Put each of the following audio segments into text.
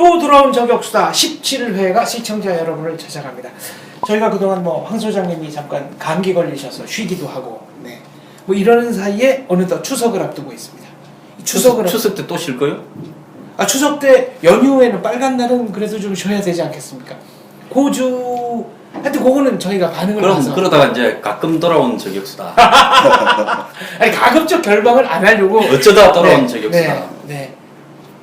또 돌아온 저격수다 17회가 시청자 여러분을 찾아갑니다. 저희가 그동안 뭐 황 소장님이 잠깐 감기 걸리셔서 쉬기도 하고, 네, 뭐 이러는 사이에 어느덧 추석을 앞두고 있습니다. 추석 때 또 쉴 거요? 아, 추석 때 연휴에는 빨간 날은 그래도 좀 쉬어야 되지 않겠습니까? 고주 하여튼 그거는 저희가 반응을 봐서 그러다가 이제 가끔 돌아온 저격수다. 아니 가급적 결방을 안 하려고 어쩌다 돌아온 네, 저격수다. 네.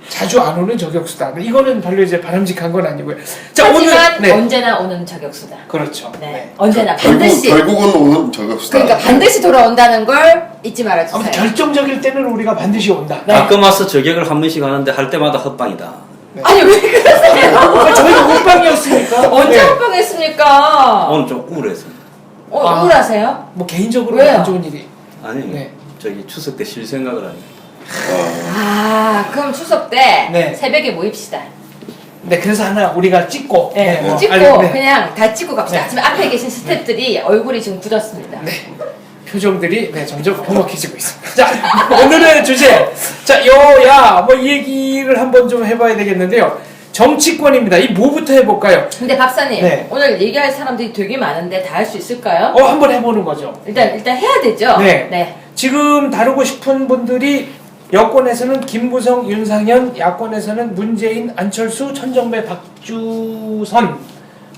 자주 안 오는 저격수다. 이거는 별로 이제 바람직한 건 아니고요. 자, 하지만 오늘 언제나 오는 저격수다. 그렇죠. 네. 언제나 반드시. 결국은 오는 저격수다. 그러니까 반드시 돌아온다는 걸 잊지 말아주세요. 아무튼 결정적일 때는 우리가 반드시 온다. 네. 가끔 와서 저격을 한 번씩 하는데 할 때마다 헛방이다. 네. 아니 왜 그러세요? 아, 저희가 호빵이었으니까. 언제 네. 호빵했습니까? 오늘 좀 우울해서. 우울하세요? 뭐 개인적으로 왜요? 안 좋은 일이. 아니 네. 저기 추석 때 쉴 생각을 하네. 그럼 추석 때 네. 새벽에 모입시다. 네, 그래서 하나 우리가 찍고. 네, 뭐 찍고 네. 그냥 다 찍고 갑시다. 네. 지금 앞에 계신 스태프들이 얼굴이 지금 굳었습니다. 네. 표정들이 점점 험악해지고 있습니다. 자, 오늘의 주제. 자, 여야 뭐 이 얘기를 한번 좀 해봐야 되겠는데요. 정치권입니다. 이 뭐부터 해볼까요? 근데 박사님 네. 오늘 얘기할 사람들이 되게 많은데 다 할 수 있을까요? 한번 해보는 거죠. 일단 해야 되죠. 네. 지금 다루고 싶은 분들이 여권에서는 김무성, 윤상현, 야권에서는 문재인, 안철수, 천정배, 박주선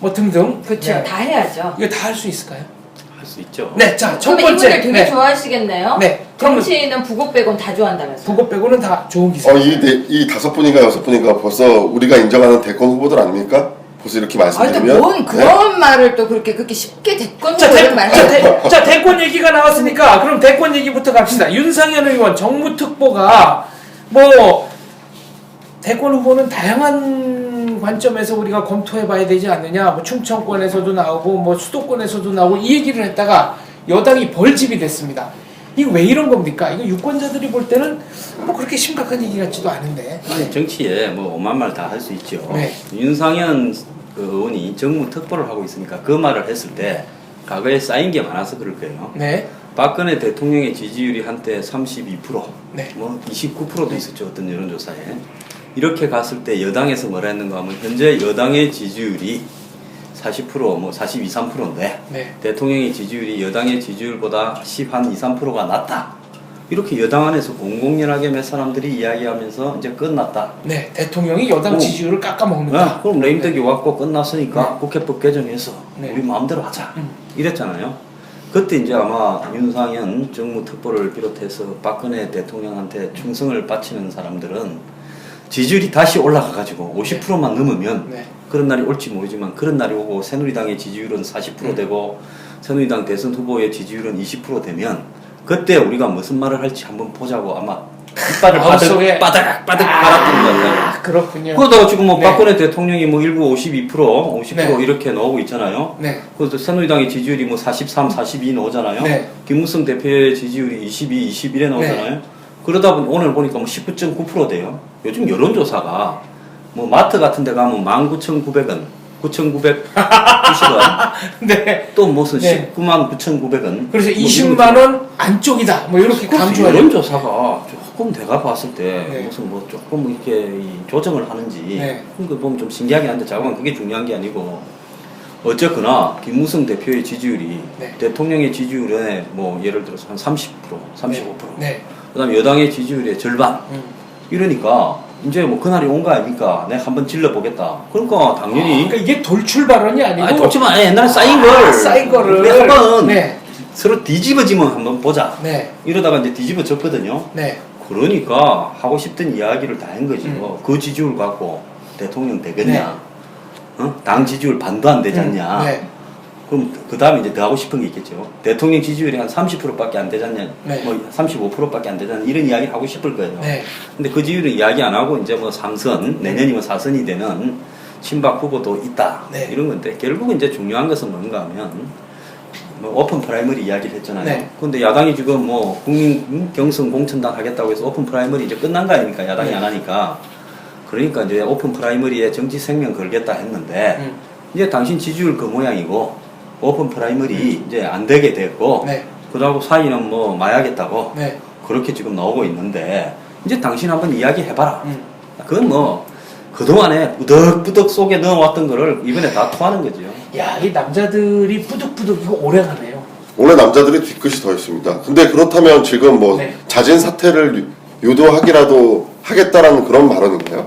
뭐 등등. 그렇죠. 네. 다 해야죠. 이거 다 할 수 있을까요? 할 수 있죠. 네, 자, 첫 그럼 번째. 이분들 되게 좋아하시겠네요. 네. 정치인은 부국 빼곤 다 좋아한다면서. 그거 빼고는 다 좋은 기사. 이 5분인가 6분인가 벌써 우리가 인정하는 대권 후보들 아닙니까? 벌써 이렇게 말씀드리면. 뭔 그런 말을 또 그렇게 쉽게 대권 자, 후보를 말해. 자, 대권 얘기가 나왔으니까 그럼 대권 얘기부터 갑시다. 윤상현 의원 정무특보가 뭐 대권 후보는 다양한 관점에서 우리가 검토해봐야 되지 않느냐. 뭐 충청권에서도 나오고 뭐 수도권에서도 나오고 이 얘기를 했다가 여당이 벌집이 됐습니다. 이거 왜 이런 겁니까? 이거 유권자들이 볼 때는 뭐 그렇게 심각한 얘기 같지도 않은데. 아니, 정치에 뭐 오만 말 다 할 수 있죠. 네. 윤상현 그 의원이 정무 특보를 하고 있으니까 그 말을 했을 때 과거에 쌓인 게 많아서 그럴 거예요. 네. 박근혜 대통령의 지지율이 한때 32%, 네. 뭐 29%도 있었죠. 어떤 여론조사에. 이렇게 갔을 때 여당에서 뭐라 했는가 하면 현재 여당의 지지율이 40%, 뭐 42, 3%인데 네. 대통령의 지지율이 여당의 지지율보다 10한 2, 3%가 낮다. 이렇게 여당 안에서 공공연하게 몇 사람들이 이야기하면서 이제 끝났다. 네. 대통령이 여당 지지율을 깎아먹는다. 그럼 레임덕이 왔고 끝났으니까 국회법 개정해서 네. 우리 마음대로 하자. 이랬잖아요. 그때 이제 아마 윤상현 정무특보를 비롯해서 박근혜 대통령한테 충성을 바치는 사람들은 지지율이 다시 올라가가지고 50%만 넘으면 네. 그런 날이 올지 모르지만 그런 날이 오고 새누리당의 지지율은 40% 되고 새누리당 대선 후보의 지지율은 20% 되면 그때 우리가 무슨 말을 할지 한번 보자고 아마 이빨을 바닥 빨았던 것 같아요. 그렇군요. 그러다가 지금 뭐 네. 박근혜 대통령이 뭐 일부 50% 네. 이렇게 나오고 있잖아요. 네. 그래서 새누리당의 지지율이 뭐 43, 42 나오잖아요. 네. 김무성 대표의 지지율이 22, 21에 나오잖아요. 그러다 보니 오늘 보니까 뭐 19.9% 돼요. 요즘 여론조사가 뭐 마트 같은 데 가면 19,900원, 9,990원, 네. 또 무슨 네. 199,900원. 그래서 20만 원 안쪽이다. 뭐 이렇게 강조하는. 여론조사가 조금 내가 봤을 때 네. 무슨 뭐 조금 이렇게 조정을 하는지 네. 그런 거 보면 좀 신기하긴 한데 자꾸만 그게 중요한 게 아니고 어쨌거나 김무성 대표의 지지율이 네. 대통령의 지지율에 뭐 예를 들어서 한 30%, 35%. 네. 그다음에 여당의 지지율의 절반. 이러니까 이제 뭐 그날이 온 거 아닙니까? 내가 한번 질러 보겠다. 그러니까 당연히 그러니까 이게 돌출 발언이 아니고. 아니 그렇지만 옛날에 쌓인 걸 쌓인 거를. 우리 한번 네. 서로 뒤집어지면 한번 보자. 네. 이러다가 이제 뒤집어졌거든요. 네. 그러니까 하고 싶던 이야기를 다 한 거지. 그 지지율 갖고 대통령 되겠냐? 당 지지율 반도 안 되지 않냐? 네. 그럼 그 다음에 이제 더 하고 싶은 게 있겠죠. 대통령 지지율이 한 30%밖에 안 되지 않냐? 네. 뭐 35%밖에 안 되지 않냐? 이런 이야기 하고 싶을 거예요. 네. 근데 그 지지율은 이야기 안 하고 이제 뭐 3선, 내년이면 4선이 되는 친박 후보도 있다. 네. 이런 건데 결국은 이제 중요한 것은 뭔가 하면 뭐 오픈 프라이머리 이야기를 했잖아요. 네. 근데 야당이 지금 뭐 국민 경선 공천당 하겠다고 해서 오픈 프라이머리 이제 끝난 거 아닙니까? 야당이 네. 안 하니까. 그러니까 이제 오픈 프라이머리에 정치 생명 걸겠다 했는데 이제 당신 지지율 그 모양이고 오픈 프라이머리 이제 안 되게 됐고 네. 그러고 사이는 뭐 마야겠다고 네. 그렇게 지금 나오고 있는데 이제 당신 한번 이야기 해봐라. 그건 뭐 그동안에 부덕부덕 속에 넣어왔던 거를 이번에 다 토하는 거죠. 야, 이 남자들이 뿌득뿌득 이거 오래 가네요. 원래 남자들이 뒤끝이 더 있습니다. 근데 그렇다면 지금 뭐 네. 자진 사퇴를 유도하기라도 하겠다라는 그런 발언인가요?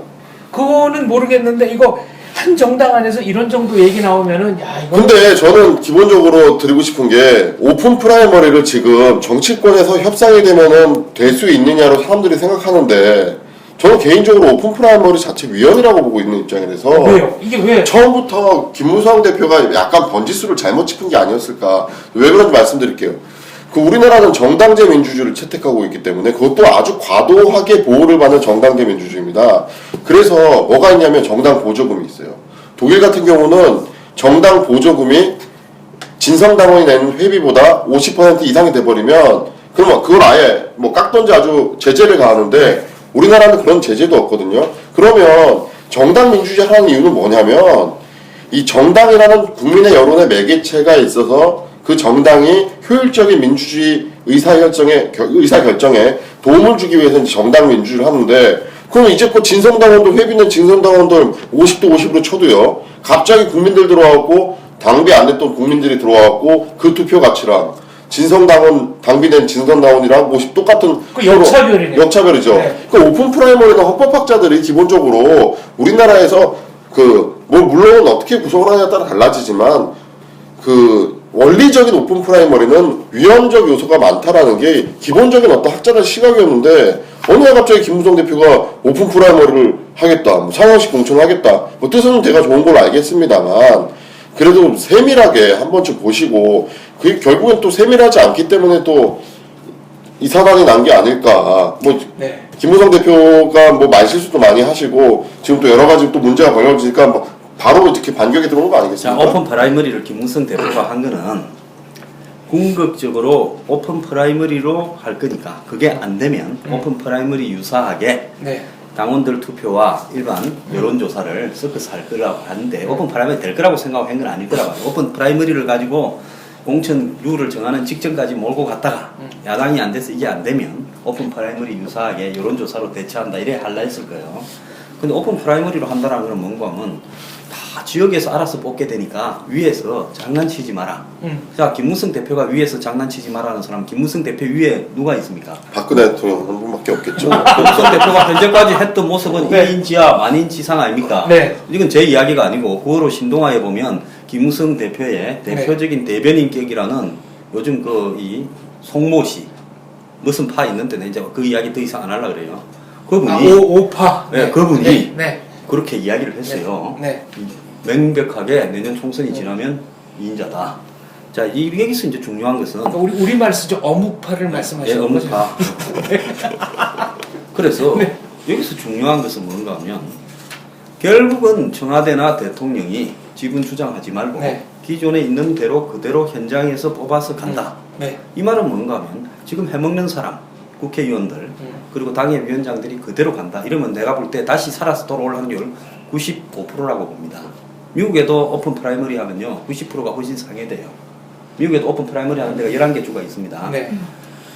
그거는 모르겠는데 이거 한 정당 안에서 이런 정도 얘기 나오면은 야 이거 근데 저는 기본적으로 드리고 싶은 게 오픈 프라이머리를 지금 정치권에서 협상이 되면은 될 수 있느냐로 사람들이 생각하는데 저는 개인적으로 오픈 프라이머리 자체 위헌이라고 보고 있는 입장이라서 왜요? 이게 왜? 처음부터 김무성 대표가 약간 번지수를 잘못 짚은 게 아니었을까. 왜 그런지 말씀드릴게요. 그 우리나라는 정당제 민주주의를 채택하고 있기 때문에 그것도 아주 과도하게 보호를 받는 정당제 민주주의입니다. 그래서 뭐가 있냐면 정당 보조금이 있어요. 독일 같은 경우는 정당 보조금이 진성당원이 내는 회비보다 50% 이상이 돼버리면 그러면 그걸 아예 뭐 깎던지 아주 제재를 가하는데 우리나라는 그런 제재도 없거든요. 그러면 정당 민주주의 하는 이유는 뭐냐면 이 정당이라는 국민의 여론의 매개체가 있어서 그 정당이 효율적인 민주주의 의사결정에 도움을 주기 위해서 이제 정당 민주주의를 하는데 그럼 이제껏 진성당원도 회비는 진성당원들 50도 50으로 쳐도요. 갑자기 국민들 들어와갖고 당비 안 됐던 국민들이 들어와갖고 그 투표 가치랑 진성당원 당비된 진성당원이랑 50 똑같은 그 역차별이네. 역차별이죠. 네. 그 오픈 프라이머리는 헌법학자들이 기본적으로 우리나라에서 뭐 물론 어떻게 구성을 하냐에 따라 달라지지만 그 원리적인 오픈 프라이머리는 위헌적 요소가 많다라는 게 기본적인 어떤 학자들의 시각이었는데 어느 날 갑자기 김무성 대표가 오픈 프라이머리를 하겠다, 뭐 상황식 공천을 하겠다, 뭐 뜻은 제가 좋은 걸 알겠습니다만 그래도 세밀하게 한 번쯤 보시고 그게 결국엔 또 세밀하지 않기 때문에 또 이 사단이 난 게 아닐까. 뭐 네. 김무성 대표가 뭐 말실수도 많이 하시고 지금 또 여러 가지 또 문제가 걸려지니까 뭐 바로 이렇게 반격이 들어오는 거 자, 아니겠습니까? 오픈 프라이머리를 김무성 대표가 한 거는 궁극적으로 오픈 프라이머리로 할 거니까 그게 안 되면 오픈 프라이머리 유사하게 네. 당원들 투표와 일반 여론조사를 섞어서 할 거라고 하는데 오픈 프라이머리 될 거라고 생각한 건 아닐 거라고 해요. 오픈 프라이머리를 가지고 공천 룰을 정하는 직전까지 몰고 갔다가 야당이 안 돼서 이게 안 되면 오픈 프라이머리 유사하게 여론조사로 대처한다 이래 할라 했을 거예요. 근데 오픈 프라이머리로 한다는 건 뭔가 하면 다 지역에서 알아서 뽑게 되니까 위에서 장난치지 마라. 자, 김무성 대표가 위에서 장난치지 마라는 사람 김무성 대표 위에 누가 있습니까? 박근혜 대통령 한 분밖에 없겠죠. 김무성 대표가 현재까지 했던 모습은 네. 1인지하 만인지상 아닙니까? 네. 이건 제 이야기가 아니고 그거로 신동아에 보면 김무성 대표의 대표적인 대변인격이라는 요즘 그 이 송모씨 무슨 파 있는데 이제 그 이야기 더 이상 안 하려고 그래요. 그분이 오파. 네, 그분이 네. 그렇게 이야기를 했어요. 네. 명백하게 내년 총선이 지나면 2인자다. 자, 여기서 이제 중요한 것은 그러니까 우리말 쓰죠. 어묵파를 말씀하시는 거죠. 어묵파. 그래서 여기서 중요한 것은 뭔가 하면 결국은 청와대나 대통령이 지분 주장하지 말고 네. 기존에 있는 대로 그대로 현장에서 뽑아서 간다. 네. 이 말은 뭔가 하면 지금 해먹는 사람 국회의원들 그리고 당의 위원장들이 그대로 간다. 이러면 내가 볼 때 다시 살아서 돌아올 확률 95%라고 봅니다. 미국에도 오픈 프라이머리 하면요 90%가 훨씬 상회돼요. 미국에도 오픈 프라이머리 하는 데가 11개 주가 있습니다. 네.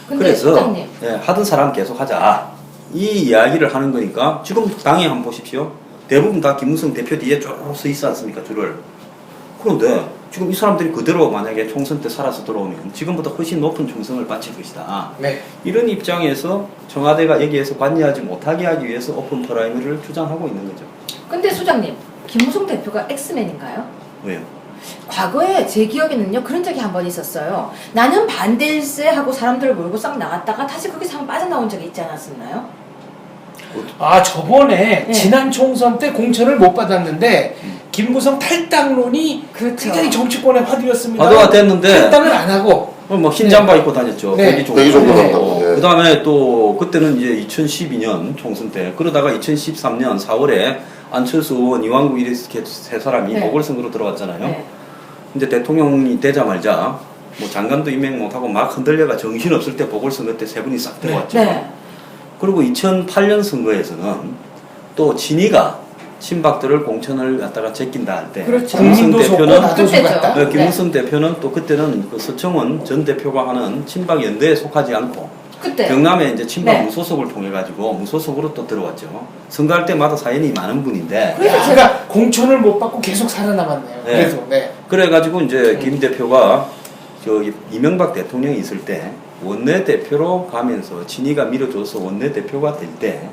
근데 그래서 소장님 예, 하던 사람 계속 하자 이 이야기를 하는 거니까 지금 당에 한번 보십시오. 대부분 다 김무성 대표 뒤에 쭉 서 있지 않습니까 줄을. 그런데 지금 이 사람들이 그대로 만약에 총선 때 살아서 들어오면 지금보다 훨씬 높은 총선을 바칠 것이다. 네. 이런 입장에서 청와대가 여기에서 관여하지 못하게 하기 위해서 오픈 프라이머리를 주장하고 있는 거죠. 근데 소장님 김무성 대표가 엑스맨인가요? 왜요? 과거에 제 기억에는요 그런 적이 한 번 있었어요. 나는 반대일세 하고 사람들을 몰고 싹 나갔다가 다시 거기서 한번 빠져나온 적이 있지 않았었나요? 아 저번에 네. 지난 총선 때 공천을 못 받았는데 김무성 탈당론이 그렇죠. 굉장히 정치권의 화두였습니다. 화두가 됐는데 탈당을 안 하고 뭐 흰잠바 입고 다녔죠. 네. 대기 정도 한다고, 네. 그 다음에 또 그때는 이제 2012년 총선 때 그러다가 2013년 4월에 안철수 의원 이완구 이렇게 세 사람이 네. 보궐선거로 들어갔잖아요. 네. 이제 대통령이 되자마자 뭐 장관도 임명 못하고 막 흔들려가 정신 없을 때 보궐선거 때 세 분이 싹 들어왔죠. 네. 그리고 2008년 선거에서는 또 진이가 친박들을 공천을 갖다가 제낀다 할 때 그렇죠. 김무성 국민도 좋고 대표는 나도 그때죠. 좋았다. 김무성 대표는 또 그때는 그 서청원 전 대표가 하는 친박 연대에 속하지 않고 그때. 경남에 이제 친박 네. 무소속을 통해 가지고 무소속으로 또 들어왔죠. 선거할 때마다 사연이 많은 분인데 그래서 야, 그러니까 공천을 못 받고 계속 살아남았네요. 네. 그래서 네. 그래가지고 이제 김 대표가 저기 이명박 대통령이 있을 때 원내대표로 가면서 진이가 밀어줘서 원내대표가 될 때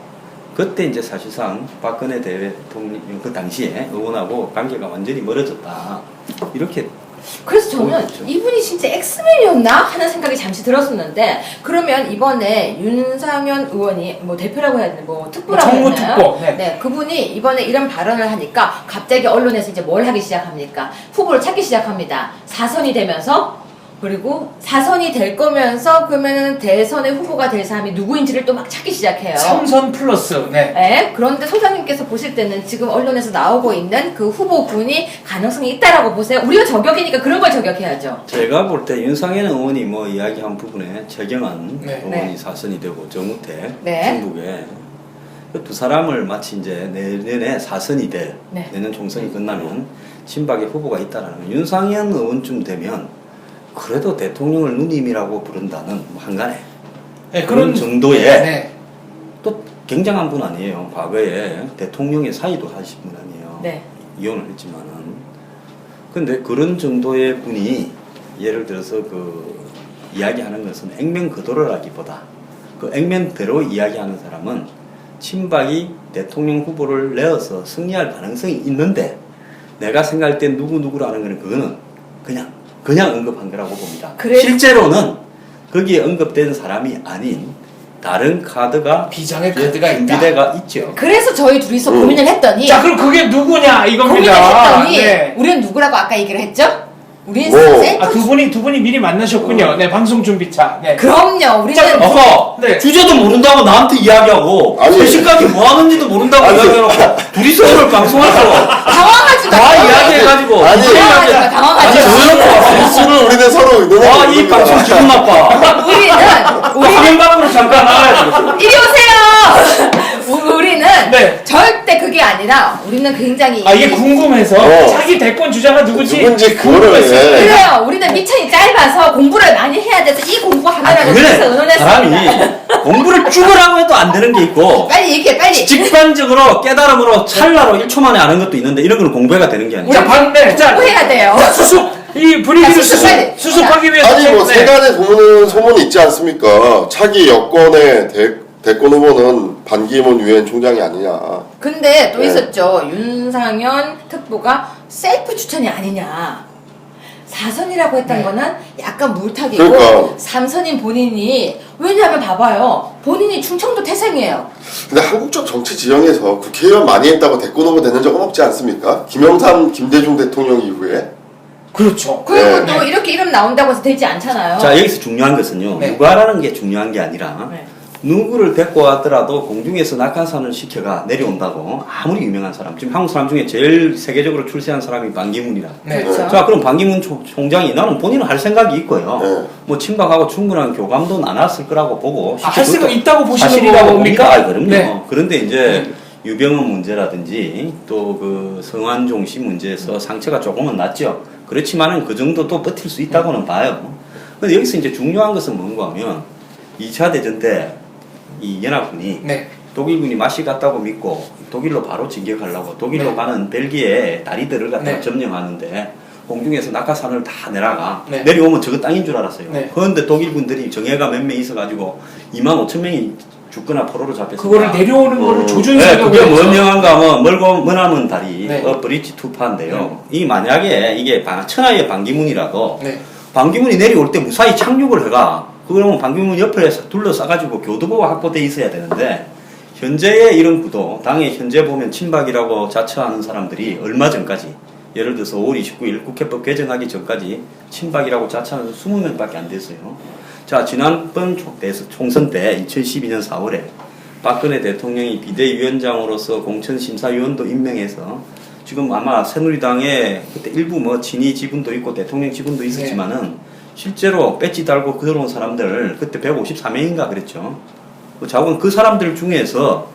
그때 이제 사실상 박근혜 대통령 그 당시에 의원하고 관계가 완전히 멀어졌다 이렇게. 그래서 저는 그렇죠. 이분이 진짜 엑스맨이었나 하는 생각이 잠시 들었었는데 그러면 이번에 윤상현 의원이 뭐 대표라고 해야 되나 뭐 특보라고 해야 되나요? 정무특보. 네. 네, 그분이 이번에 이런 발언을 하니까 갑자기 언론에서 이제 뭘 하기 시작합니까? 후보를 찾기 시작합니다. 4선이 되면서 그리고 4선이 될 거면서 그러면은 대선의 후보가 될 사람이 누구인지를 또 막 찾기 시작해요. 3선 플러스. 네. 네, 그런데 소장님께서 보실 때는 지금 언론에서 나오고 있는 그 후보군이 가능성이 있다라고 보세요. 우리가 저격이니까 그런 걸 저격해야죠. 제가 볼 때 윤상현 의원이 뭐 이야기한 부분에 최경환 네. 의원이 네. 4선이 되고 정우택 네. 충북에 그 두 사람을 마치 이제 내년에 4선이 될 네. 내년 총선이 끝나면 친박의 후보가 있다라는 거예요. 윤상현 의원쯤 되면 그래도 대통령을 누님이라고 부른다는 뭐 한간에 네, 그런 정도의 네. 또 굉장한 분 아니에요. 과거에 대통령의 사위도 하신 분 아니에요. 네. 이혼을 했지만은. 근데 그런 정도의 분이 예를 들어서 그 이야기하는 것은 액면거도라기보다 그 액면대로 이야기하는 사람은 친박이 대통령 후보를 내어서 승리할 가능성이 있는데 내가 생각할 때 누구라는 거는 그거는 그냥 언급한 거라고 봅니다. 실제로는 거기에 언급된 사람이 아닌 다른 카드가 비장의 카드가 있다. 준비대가 있죠. 그래서 저희 둘이서 고민을 했더니 자, 그럼 그게 누구냐 이겁니다. 고민을 했더니 네. 우리는 누구라고 아까 얘기를 했죠? 우리는 오. 셀프 아, 두 분이 미리 만나셨군요. 네, 방송 준비차. 네. 그럼요. 우리는 자, 아까 네. 주제도 모른다고 나한테 이야기하고 아니. 3시까지 뭐 하는지도 모른다고 아니. 이야기해놓고 둘이서 오늘 방송에서 당황하지 마. 다 이야기해가지고 아니. 당황하지 마. 당황하지 마. 아니 저녁 왔어. 이수를 우리는 서로 너무 아 이 방송 기분 나빠. 우리는 화면방으로 잠깐 나가야 돼. 이리 오세요. 우리는 네. 절대 그게 아니라 우리는 굉장히 아, 이게 궁금해서 어. 자기 대권 주자가 누구지? 누군지 그거를 궁금했어요. 해. 그래요. 우리는 미천이 짧아서 공부를 많이 해야 돼서 이 공부 하느라고 그래서 그래 의논했습니다. 사람이 공부를 죽으라고 해도 안 되는 게 있고 빨리 얘기해 빨리. 직관적으로 깨달음으로 찰나로 1초 만에 아는 것도 있는데 이런 건 공부가 되는 게 아니야. 자, 반대. 자, 공부해야 돼요. 수습. 이 분위기를 자, 수습해야 돼. 수습하기 위해서. 아니 뭐 네. 세간의 소문이 있지 않습니까? 차기 여권의 대권 후보는 반기문 유엔 총장이 아니냐. 근데 또 네. 있었죠. 윤상현 특보가 셀프 추천이 아니냐. 4선이라고 했던 네. 거는 약간 물타기고 그러니까. 3선인 본인이 왜냐하면 봐봐요. 본인이 충청도 태생이에요. 근데 한국적 정치 지형에서 국회의원 많이 했다고 대권 후보 되는 적은 없지 않습니까? 김영삼, 김대중 대통령 이후에. 그렇죠. 그리고 네. 또 이렇게 이름 나온다고 해서 되지 않잖아요. 자 여기서 중요한 것은요. 네. 누가라는 게 중요한 게 아니라 네. 누구를 데리고 왔더라도 공중에서 낙하산을 시켜가 내려온다고 아무리 유명한 사람 지금 한국 사람 중에 제일 세계적으로 출세한 사람이 반기문이라. 네. 그렇죠. 자 그럼 반기문 총장이 나는 본인은 할 생각이 있고요. 네. 뭐 친박하고 충분한 교감도 나눴을 거라고 보고 아, 할 생각 있다고 보시는 사실이라고 겁니까? 봅니다. 아, 그럼요. 네. 그런데 이제 유병헌 문제라든지 또 그 성완종 씨 문제에서 상처가 조금은 났죠. 그렇지만은 그 정도 또 버틸 수 있다고는 봐요. 근데 여기서 이제 중요한 것은 뭔가 하면 2차 대전 때 이 연합군이 네. 독일군이 맛이 갔다고 믿고 독일로 바로 진격하려고 독일로 네. 가는 벨기에 다리들을 갖다 네. 점령하는데 공중에서 낙하산을 다 내려가 네. 내려오면 저거 땅인 줄 알았어요. 네. 그런데 독일군들이 정예가 몇 명 있어가지고 25,000명이 죽거나 포로로 잡혔습니다. 그거를 내려오는 거를 조준사라고 그게 그랬죠. 뭐냐면 뭐 멀고 머나먼 다리 네. 브릿지 투파인데요. 이 만약에 이게 천하의 반기문이라도 네. 반기문이 내려올 때 무사히 착륙을 해가 그러면 반기문 옆에 둘러싸가지고 교두보가 확보돼 있어야 되는데 현재의 이런 구도 당의 현재 보면 친박이라고 자처하는 사람들이 얼마 전까지 예를 들어서 5월 29일 국회법 개정하기 전까지 친박이라고 자처하는 20명밖에 안 됐어요. 자 지난번 총선 때 2012년 4월에 박근혜 대통령이 비대위원장으로서 공천심사위원도 임명해서 지금 아마 새누리당에 그때 일부 뭐 친이 지분도 있고 대통령 지분도 있었지만은 실제로 배지 달고 들어온 사람들 그때 154명인가 그랬죠. 자고는 그 사람들 중에서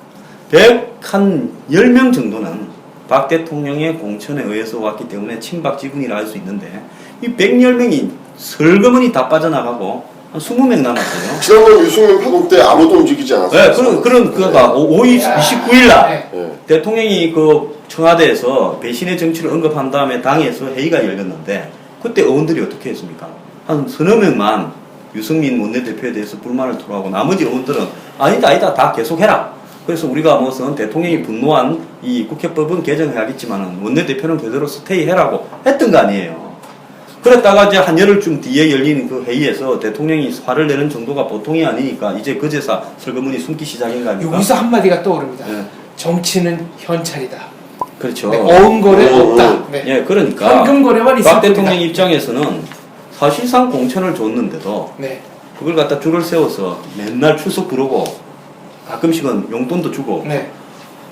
10명 정도는 박 대통령의 공천에 의해서 왔기 때문에 친박 지분이라 할 수 있는데 이 110명이 설거머니 다 빠져나가고 한 20명 남았어요. 지난번 유승민 파동 때 아무도 움직이지 않았어요. 네, 그가 29일 날 네. 대통령이 그 청와대에서 배신의 정치를 언급한 다음에 당에서 회의가 열렸는데 그때 의원들이 어떻게 했습니까? 한 서너 명만 유승민 원내대표에 대해서 불만을 토로하고 나머지 의원들은 아니다 다 계속해라. 그래서 우리가 무슨 대통령이 분노한 이 국회법은 개정해야겠지만 원내대표는 그대로 스테이해라고 했던 거 아니에요. 그랬다가 이제 한 열흘쯤 뒤에 열린 그 회의에서 대통령이 화를 내는 정도가 보통이 아니니까 이제 그제서 설거문이 숨기 시작인 거 아닙니까? 여기서 한마디가 떠오릅니다. 네. 정치는 현찰이다. 그렇죠. 네, 어음거래 없다. 네. 예, 그러니까 현금거래만 있을 박 대통령 뿐이다. 입장에서는 사실상 공천을 줬는데도 네. 그걸 갖다 줄을 세워서 맨날 출석 부르고 가끔씩은 용돈도 주고 네.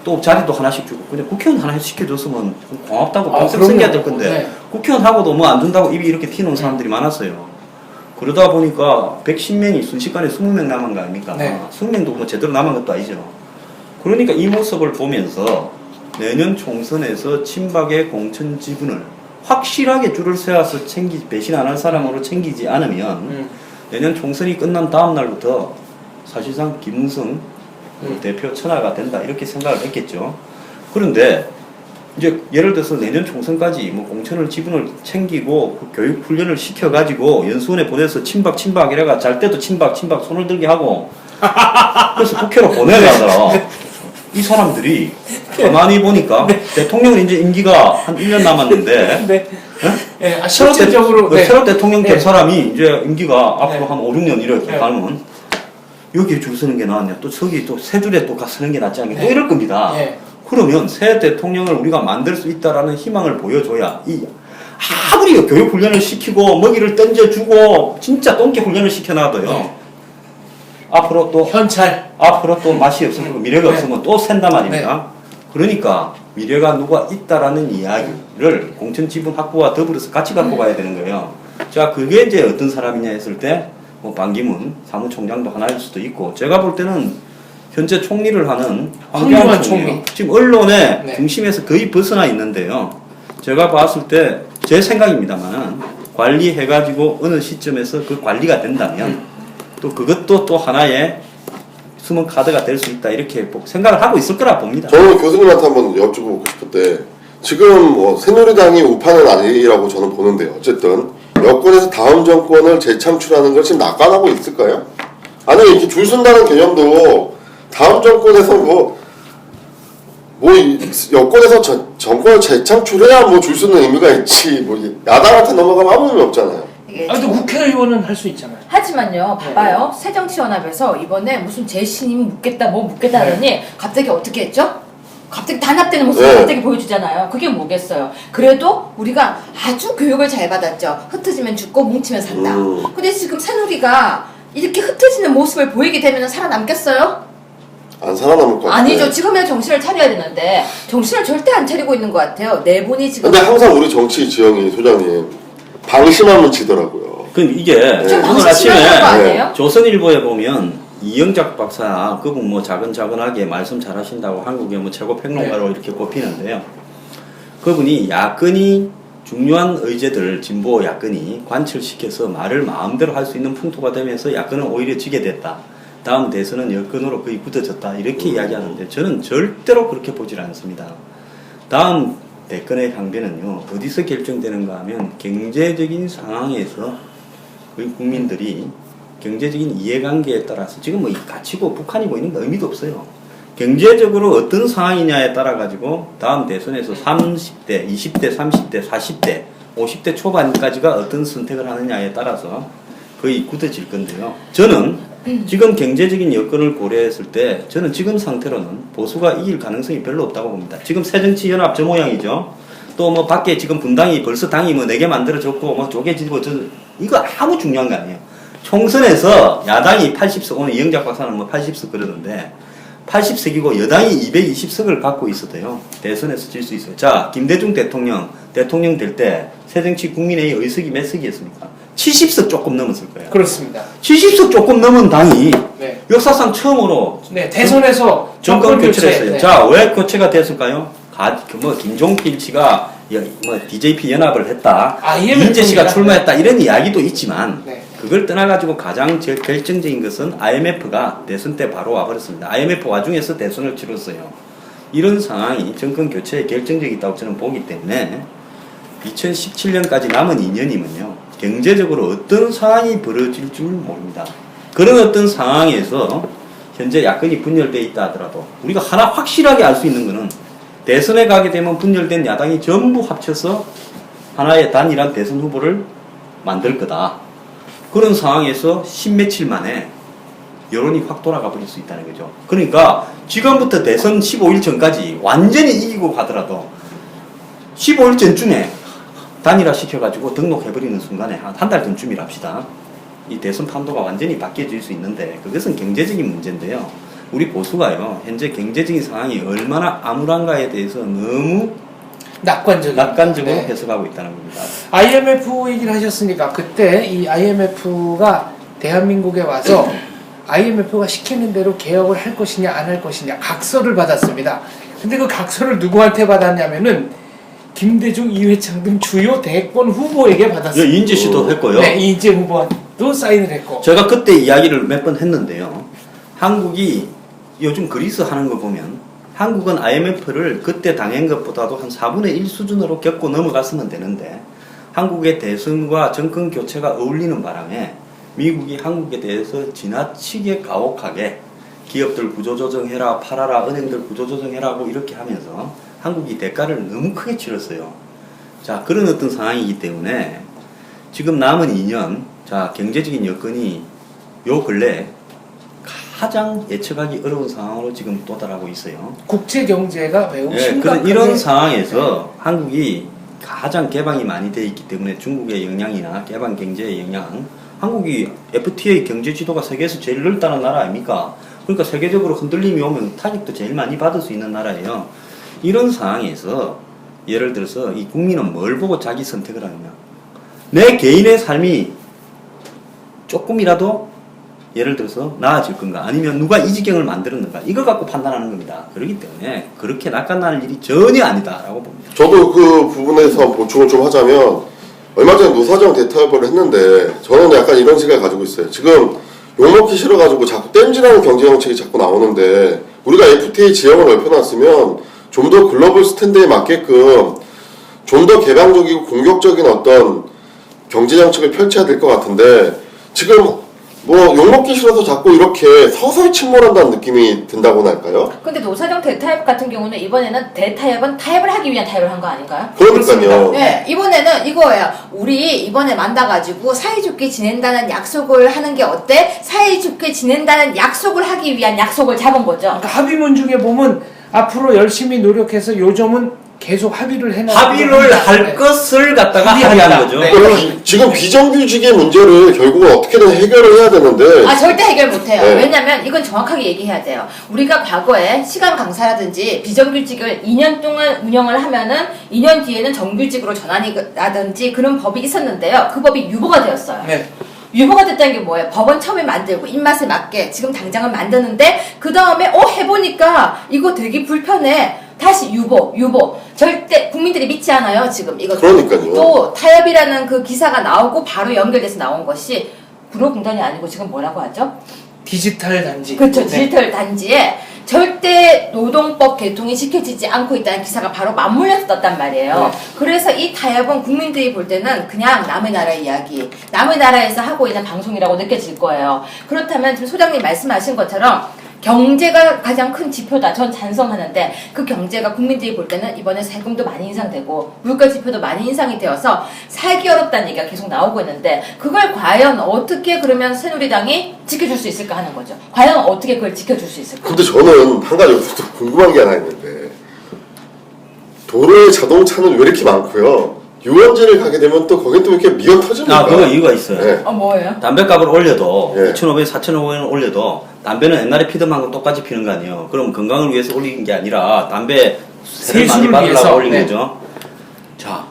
또 자리도 하나씩 주고 그냥 국회의원 하나 시켜줬으면 좀 고맙다고 아, 평생 그럼요. 생겨야 될 건데 네. 국회의원하고도 뭐 안 준다고 입이 이렇게 튀는 사람들이 많았어요. 그러다 보니까 110명이 순식간에 20명 남은 거 아닙니까? 네. 20명도 뭐 제대로 남은 것도 아니죠. 그러니까 이 모습을 보면서 내년 총선에서 친박의 공천 지분을 확실하게 줄을 세워서 배신 안 할 사람으로 챙기지 않으면 내년 총선이 끝난 다음 날부터 사실상 김무성 대표 천하가 된다 이렇게 생각을 했겠죠. 그런데 이제 예를 들어서 내년 총선까지 뭐 공천을 지분을 챙기고 그 교육 훈련을 시켜가지고 연수원에 보내서 친박 이래가 잘 때도 친박 손을 들게 하고 그래서 국회로 보내가더라. 이 사람들이 가만히 보니까 대통령은 이제 임기가 한 1년 남았는데 네. 네. 실질적으로 새로 대통령 된 네. 사람이 이제 임기가 앞으로 네. 한 5, 6년 이렇게 네. 가면 여기에 줄 서는 게 나았냐 또 저기 또 세 줄에 또 서는 게 낫지 않겠냐 네. 이럴 겁니다. 네. 그러면 새 대통령을 우리가 만들 수 있다라는 희망을 보여줘야 아무리 교육 훈련을 시키고 먹이를 던져주고 진짜 똥개 훈련을 시켜놔도요. 네. 앞으로 또 맛이 없으면 미래가 네. 없으면 또 샌단 말입니다. 그러니까 미래가 누가 있다라는 이야기를 공천 지분 확보와 더불어서 같이 갖고 가야 되는 거예요. 자, 그게 이제 어떤 사람이냐 했을 때 뭐 반기문 사무총장도 하나일 수도 있고 제가 볼 때는 현재 총리를 하는 황교안 총리 총리. 지금 언론의 네. 중심에서 거의 벗어나 있는데요. 제가 봤을 때 제 생각입니다만은 관리해가지고 어느 시점에서 그 관리가 된다면 또 그것도 또 하나의 숨은 카드가 될 수 있다 이렇게 생각을 하고 있을 거라 봅니다. 저는 교수님한테 한번 여쭤보고 싶은데 지금 뭐 새누리당이 우파는 아니라고 저는 보는데요. 어쨌든 여권에서 다음 정권을 재창출하는 걸 지금 낙관하고 있을까요? 아니 이렇게 줄 선다는 개념도 다음 정권에서 여권에서 정권을 재창출해야 뭐 줄 서는 의미가 있지 뭐 야당한테 넘어가면 아무 의미 없잖아요. 이게 근데 국회의원은 할 수 있잖아요. 하지만요, 봐봐요. 새정치연합에서 이번에 무슨 재신임 묻겠다, 뭐 묻겠다 하더니 갑자기 어떻게 했죠? 갑자기 단합되는 모습을 네. 갑자기 보여주잖아요. 그게 뭐겠어요? 그래도 우리가 아주 교육을 잘 받았죠. 흩어지면 죽고 뭉치면 산다. 근데 지금 새누리가 이렇게 흩어지는 모습을 보이게 되면 살아남겠어요? 안 살아남을 것 같아요. 아니죠. 지금이야 정신을 차려야 되는데 정신을 절대 안 차리고 있는 것 같아요. 내분이 지금. 근데 항상 우리 정치 지형이 소장님 방심하면 지더라고요. 그럼 이게 좀 오늘 방심하는 거 아침에 아니에요? 조선일보에 보면 이영작 박사 그분 뭐 자근자근하게 말씀 잘하신다고 한국의 뭐 최고 평론가로 이렇게 꼽히는데요. 그분이 야권이 중요한 의제들을 진보 야권이 관철시켜서 말을 마음대로 할 수 있는 풍토가 되면서 야권은 오히려 지게 됐다. 다음 대선은 여권으로 거의 굳어졌다. 이렇게 이야기하는데 저는 절대로 그렇게 보질 않습니다. 다음 대권의 향배는요. 어디서 결정되는가 하면 경제적인 상황에서 우리 국민들이 경제적인 이해관계에 따라서 지금 뭐 가치고 북한이고 이런 거 의미도 없어요. 경제적으로 어떤 상황이냐에 따라 가지고 다음 대선에서 30대, 20대, 30대, 40대, 50대 초반까지가 어떤 선택을 하느냐에 따라서 거의 굳어질 건데요. 저는 지금 경제적인 여건을 고려했을 때 저는 지금 상태로는 보수가 이길 가능성이 별로 없다고 봅니다. 지금 새정치연합 저 모양이죠. 또 뭐 밖에 지금 분당이 벌써 당이 뭐 4개 만들어졌고 뭐 쪼개지고 이거 아무 중요한 거 아니에요. 총선에서 야당이 80석, 오늘 이영작 박사는 뭐 80석 그러던데 80석이고 여당이 220석을 갖고 있어도요. 대선에서 질 수 있어요. 자, 김대중 대통령 될 때 새정치 국민회의 의석이 몇 석이었습니까? 70석 조금 넘었을 거예요. 그렇습니다. 70석 조금 넘은 당이 네. 역사상 처음으로 대선에서 정권 교체를 했어요. 네. 자, 왜 교체가 됐을까요? 김종필 씨가 뭐 DJP 연합을 했다. IMF 이인재 씨가 입니다. 출마했다. 이런 이야기도 있지만 네. 그걸 떠나가지고 가장 제일 결정적인 것은 IMF가 대선 때 바로 와버렸습니다. IMF 와중에서 대선을 치렀어요. 이런 상황이 정권 교체에 결정적이 있다고 저는 보기 때문에 2017년까지 남은 2년이면요. 경제적으로 어떤 상황이 벌어질 줄 모릅니다. 그런 어떤 상황에서 현재 야권이 분열되어 있다 하더라도 우리가 하나 확실하게 알 수 있는 것은 대선에 가게 되면 분열된 야당이 전부 합쳐서 하나의 단일한 대선 후보를 만들 거다. 그런 상황에서 십며칠 만에 여론이 확 돌아가 버릴 수 있다는 거죠. 그러니까 지금부터 대선 15일 전까지 완전히 이기고 가더라도 15일 전쯤에 단일화 시켜가지고 등록해버리는 순간에 한 달 전쯤이랍시다. 이 대선 판도가 완전히 바뀌어질 수 있는데 그것은 경제적인 문제인데요. 우리 보수가요. 현재 경제적인 상황이 얼마나 암울한가에 대해서 너무 낙관적으로 네. 해석하고 있다는 겁니다. IMF 얘기를 하셨으니까 그때 이 IMF가 대한민국에 와서 IMF가 시키는 대로 개혁을 할 것이냐 안 할 것이냐 각서를 받았습니다. 근데 그 각서를 누구한테 받았냐면은 김대중, 이회창 등 주요 대권 후보에게 받았습니다. 인재 씨도 했고요. 네, 이인재 후보도 사인을 했고. 제가 그때 이야기를 몇 번 했는데요. 한국이 요즘 그리스 하는 거 보면 한국은 IMF를 그때 당한 것보다도 한 4분의 1 수준으로 겪고 넘어갔으면 되는데 한국의 대선과 정권 교체가 어울리는 바람에 미국이 한국에 대해서 지나치게 가혹하게 기업들 구조조정해라, 팔아라, 은행들 구조조정해라고 이렇게 하면서 한국이 대가를 너무 크게 치렀어요. 자, 그런 어떤 상황이기 때문에 지금 남은 2년, 자, 경제적인 여건이 요 근래 가장 예측하기 어려운 상황으로 지금 도달하고 있어요. 국제 경제가 매우 예, 심각하게 그런 이런 상황에서 한국이 가장 개방이 많이 되어 있기 때문에 중국의 영향이나 개방 경제의 영향, 한국이 FTA 경제 지도가 세계에서 제일 넓다는 나라 아닙니까? 그러니까 세계적으로 흔들림이 오면 타격도 제일 많이 받을 수 있는 나라예요. 이런 상황에서 예를 들어서 이 국민은 뭘 보고 자기 선택을 하느냐? 내 개인의 삶이 조금이라도 예를 들어서 나아질 건가 아니면 누가 이 지경을 만들었는가 이걸 갖고 판단하는 겁니다. 그렇기 때문에 그렇게 낙관날 일이 전혀 아니다라고 봅니다. 저도 그 부분에서 보충을 좀 하자면 얼마 전에 노사정 대타협을 했는데 저는 약간 이런 생각을 가지고 있어요. 지금 욕먹기 싫어가지고 자꾸 땜질하는 경제정책이 자꾸 나오는데 우리가 FTA 지형을 넓혀놨으면 좀 더 글로벌 스탠드에 맞게끔 좀 더 개방적이고 공격적인 어떤 경제정책을 펼쳐야 될 것 같은데 지금 뭐 욕먹기 싫어서 자꾸 이렇게 서서히 침몰한다는 느낌이 든다고나 할까요? 근데 노사정 대타협 같은 경우는 이번에는 대타협은 타협을 하기 위한 타협을 한 거 아닌가요? 그러니까요. 네, 이번에는 이거예요. 우리 이번에 만나가지고 사이좋게 지낸다는 약속을 하는 게 어때? 사이좋게 지낸다는 약속을 하기 위한 약속을 잡은 거죠. 그러니까 합의문 중에 보면 앞으로 열심히 노력해서 요점은 계속 합의를 해놔. 합의를 할 것을 갖다가 합의하는 거죠. 네. 그럼 지금 비정규직의 문제를 결국은 어떻게든 해결을 해야 되는데 절대 해결 못해요. 네. 왜냐면 이건 정확하게 얘기해야 돼요. 우리가 과거에 시간 강사라든지 비정규직을 2년 동안 운영을 하면은 2년 뒤에는 정규직으로 전환이라든지 그런 법이 있었는데요. 그 법이 유보가 되었어요. 네. 유보가 됐다는 게 뭐예요? 법원 처음에 만들고 입맛에 맞게 지금 당장은 만드는데 그 다음에 해보니까 이거 되게 불편해. 다시 유보. 절대 국민들이 믿지 않아요. 지금 이거. 그러니까요. 또 타협이라는 그 기사가 나오고 바로 연결돼서 나온 것이 구로공단이 아니고 지금 뭐라고 하죠? 디지털 단지. 그렇죠. 네. 디지털 단지에 절대 노동법 개통이 시켜지지 않고 있다는 기사가 바로 맞물려서 떴단 말이에요. 네. 그래서 이 타협은 국민들이 볼 때는 그냥 남의 나라 이야기, 남의 나라에서 하고 있는 방송이라고 느껴질 거예요. 그렇다면 지금 소장님 말씀하신 것처럼 경제가 가장 큰 지표다. 전 찬성하는데 그 경제가 국민들이 볼 때는 이번에 세금도 많이 인상되고 물가 지표도 많이 인상이 되어서 살기 어렵다는 얘기가 계속 나오고 있는데 그걸 과연 어떻게 그러면 새누리당이 지켜줄 수 있을까 하는 거죠. 과연 어떻게 그걸 지켜줄 수 있을까? 근데 저는 한 가지 여기서 또 궁금한 게 하나 있는데 도로에 자동차는 왜 이렇게 많고요? 유원지를 가게 되면 또 거긴 또 이렇게 미어 터집니까? 그거 이유가 있어요. 네. 뭐예요? 담배값을 올려도 예. 2,500원, 4,500원 올려도 담배는 옛날에 피던 건 똑같이 피는 거 아니에요. 그럼 건강을 위해서 올리는 게 아니라 담배 세를 많이 세수를 받으려고 위해서. 올린 네. 거죠. 자,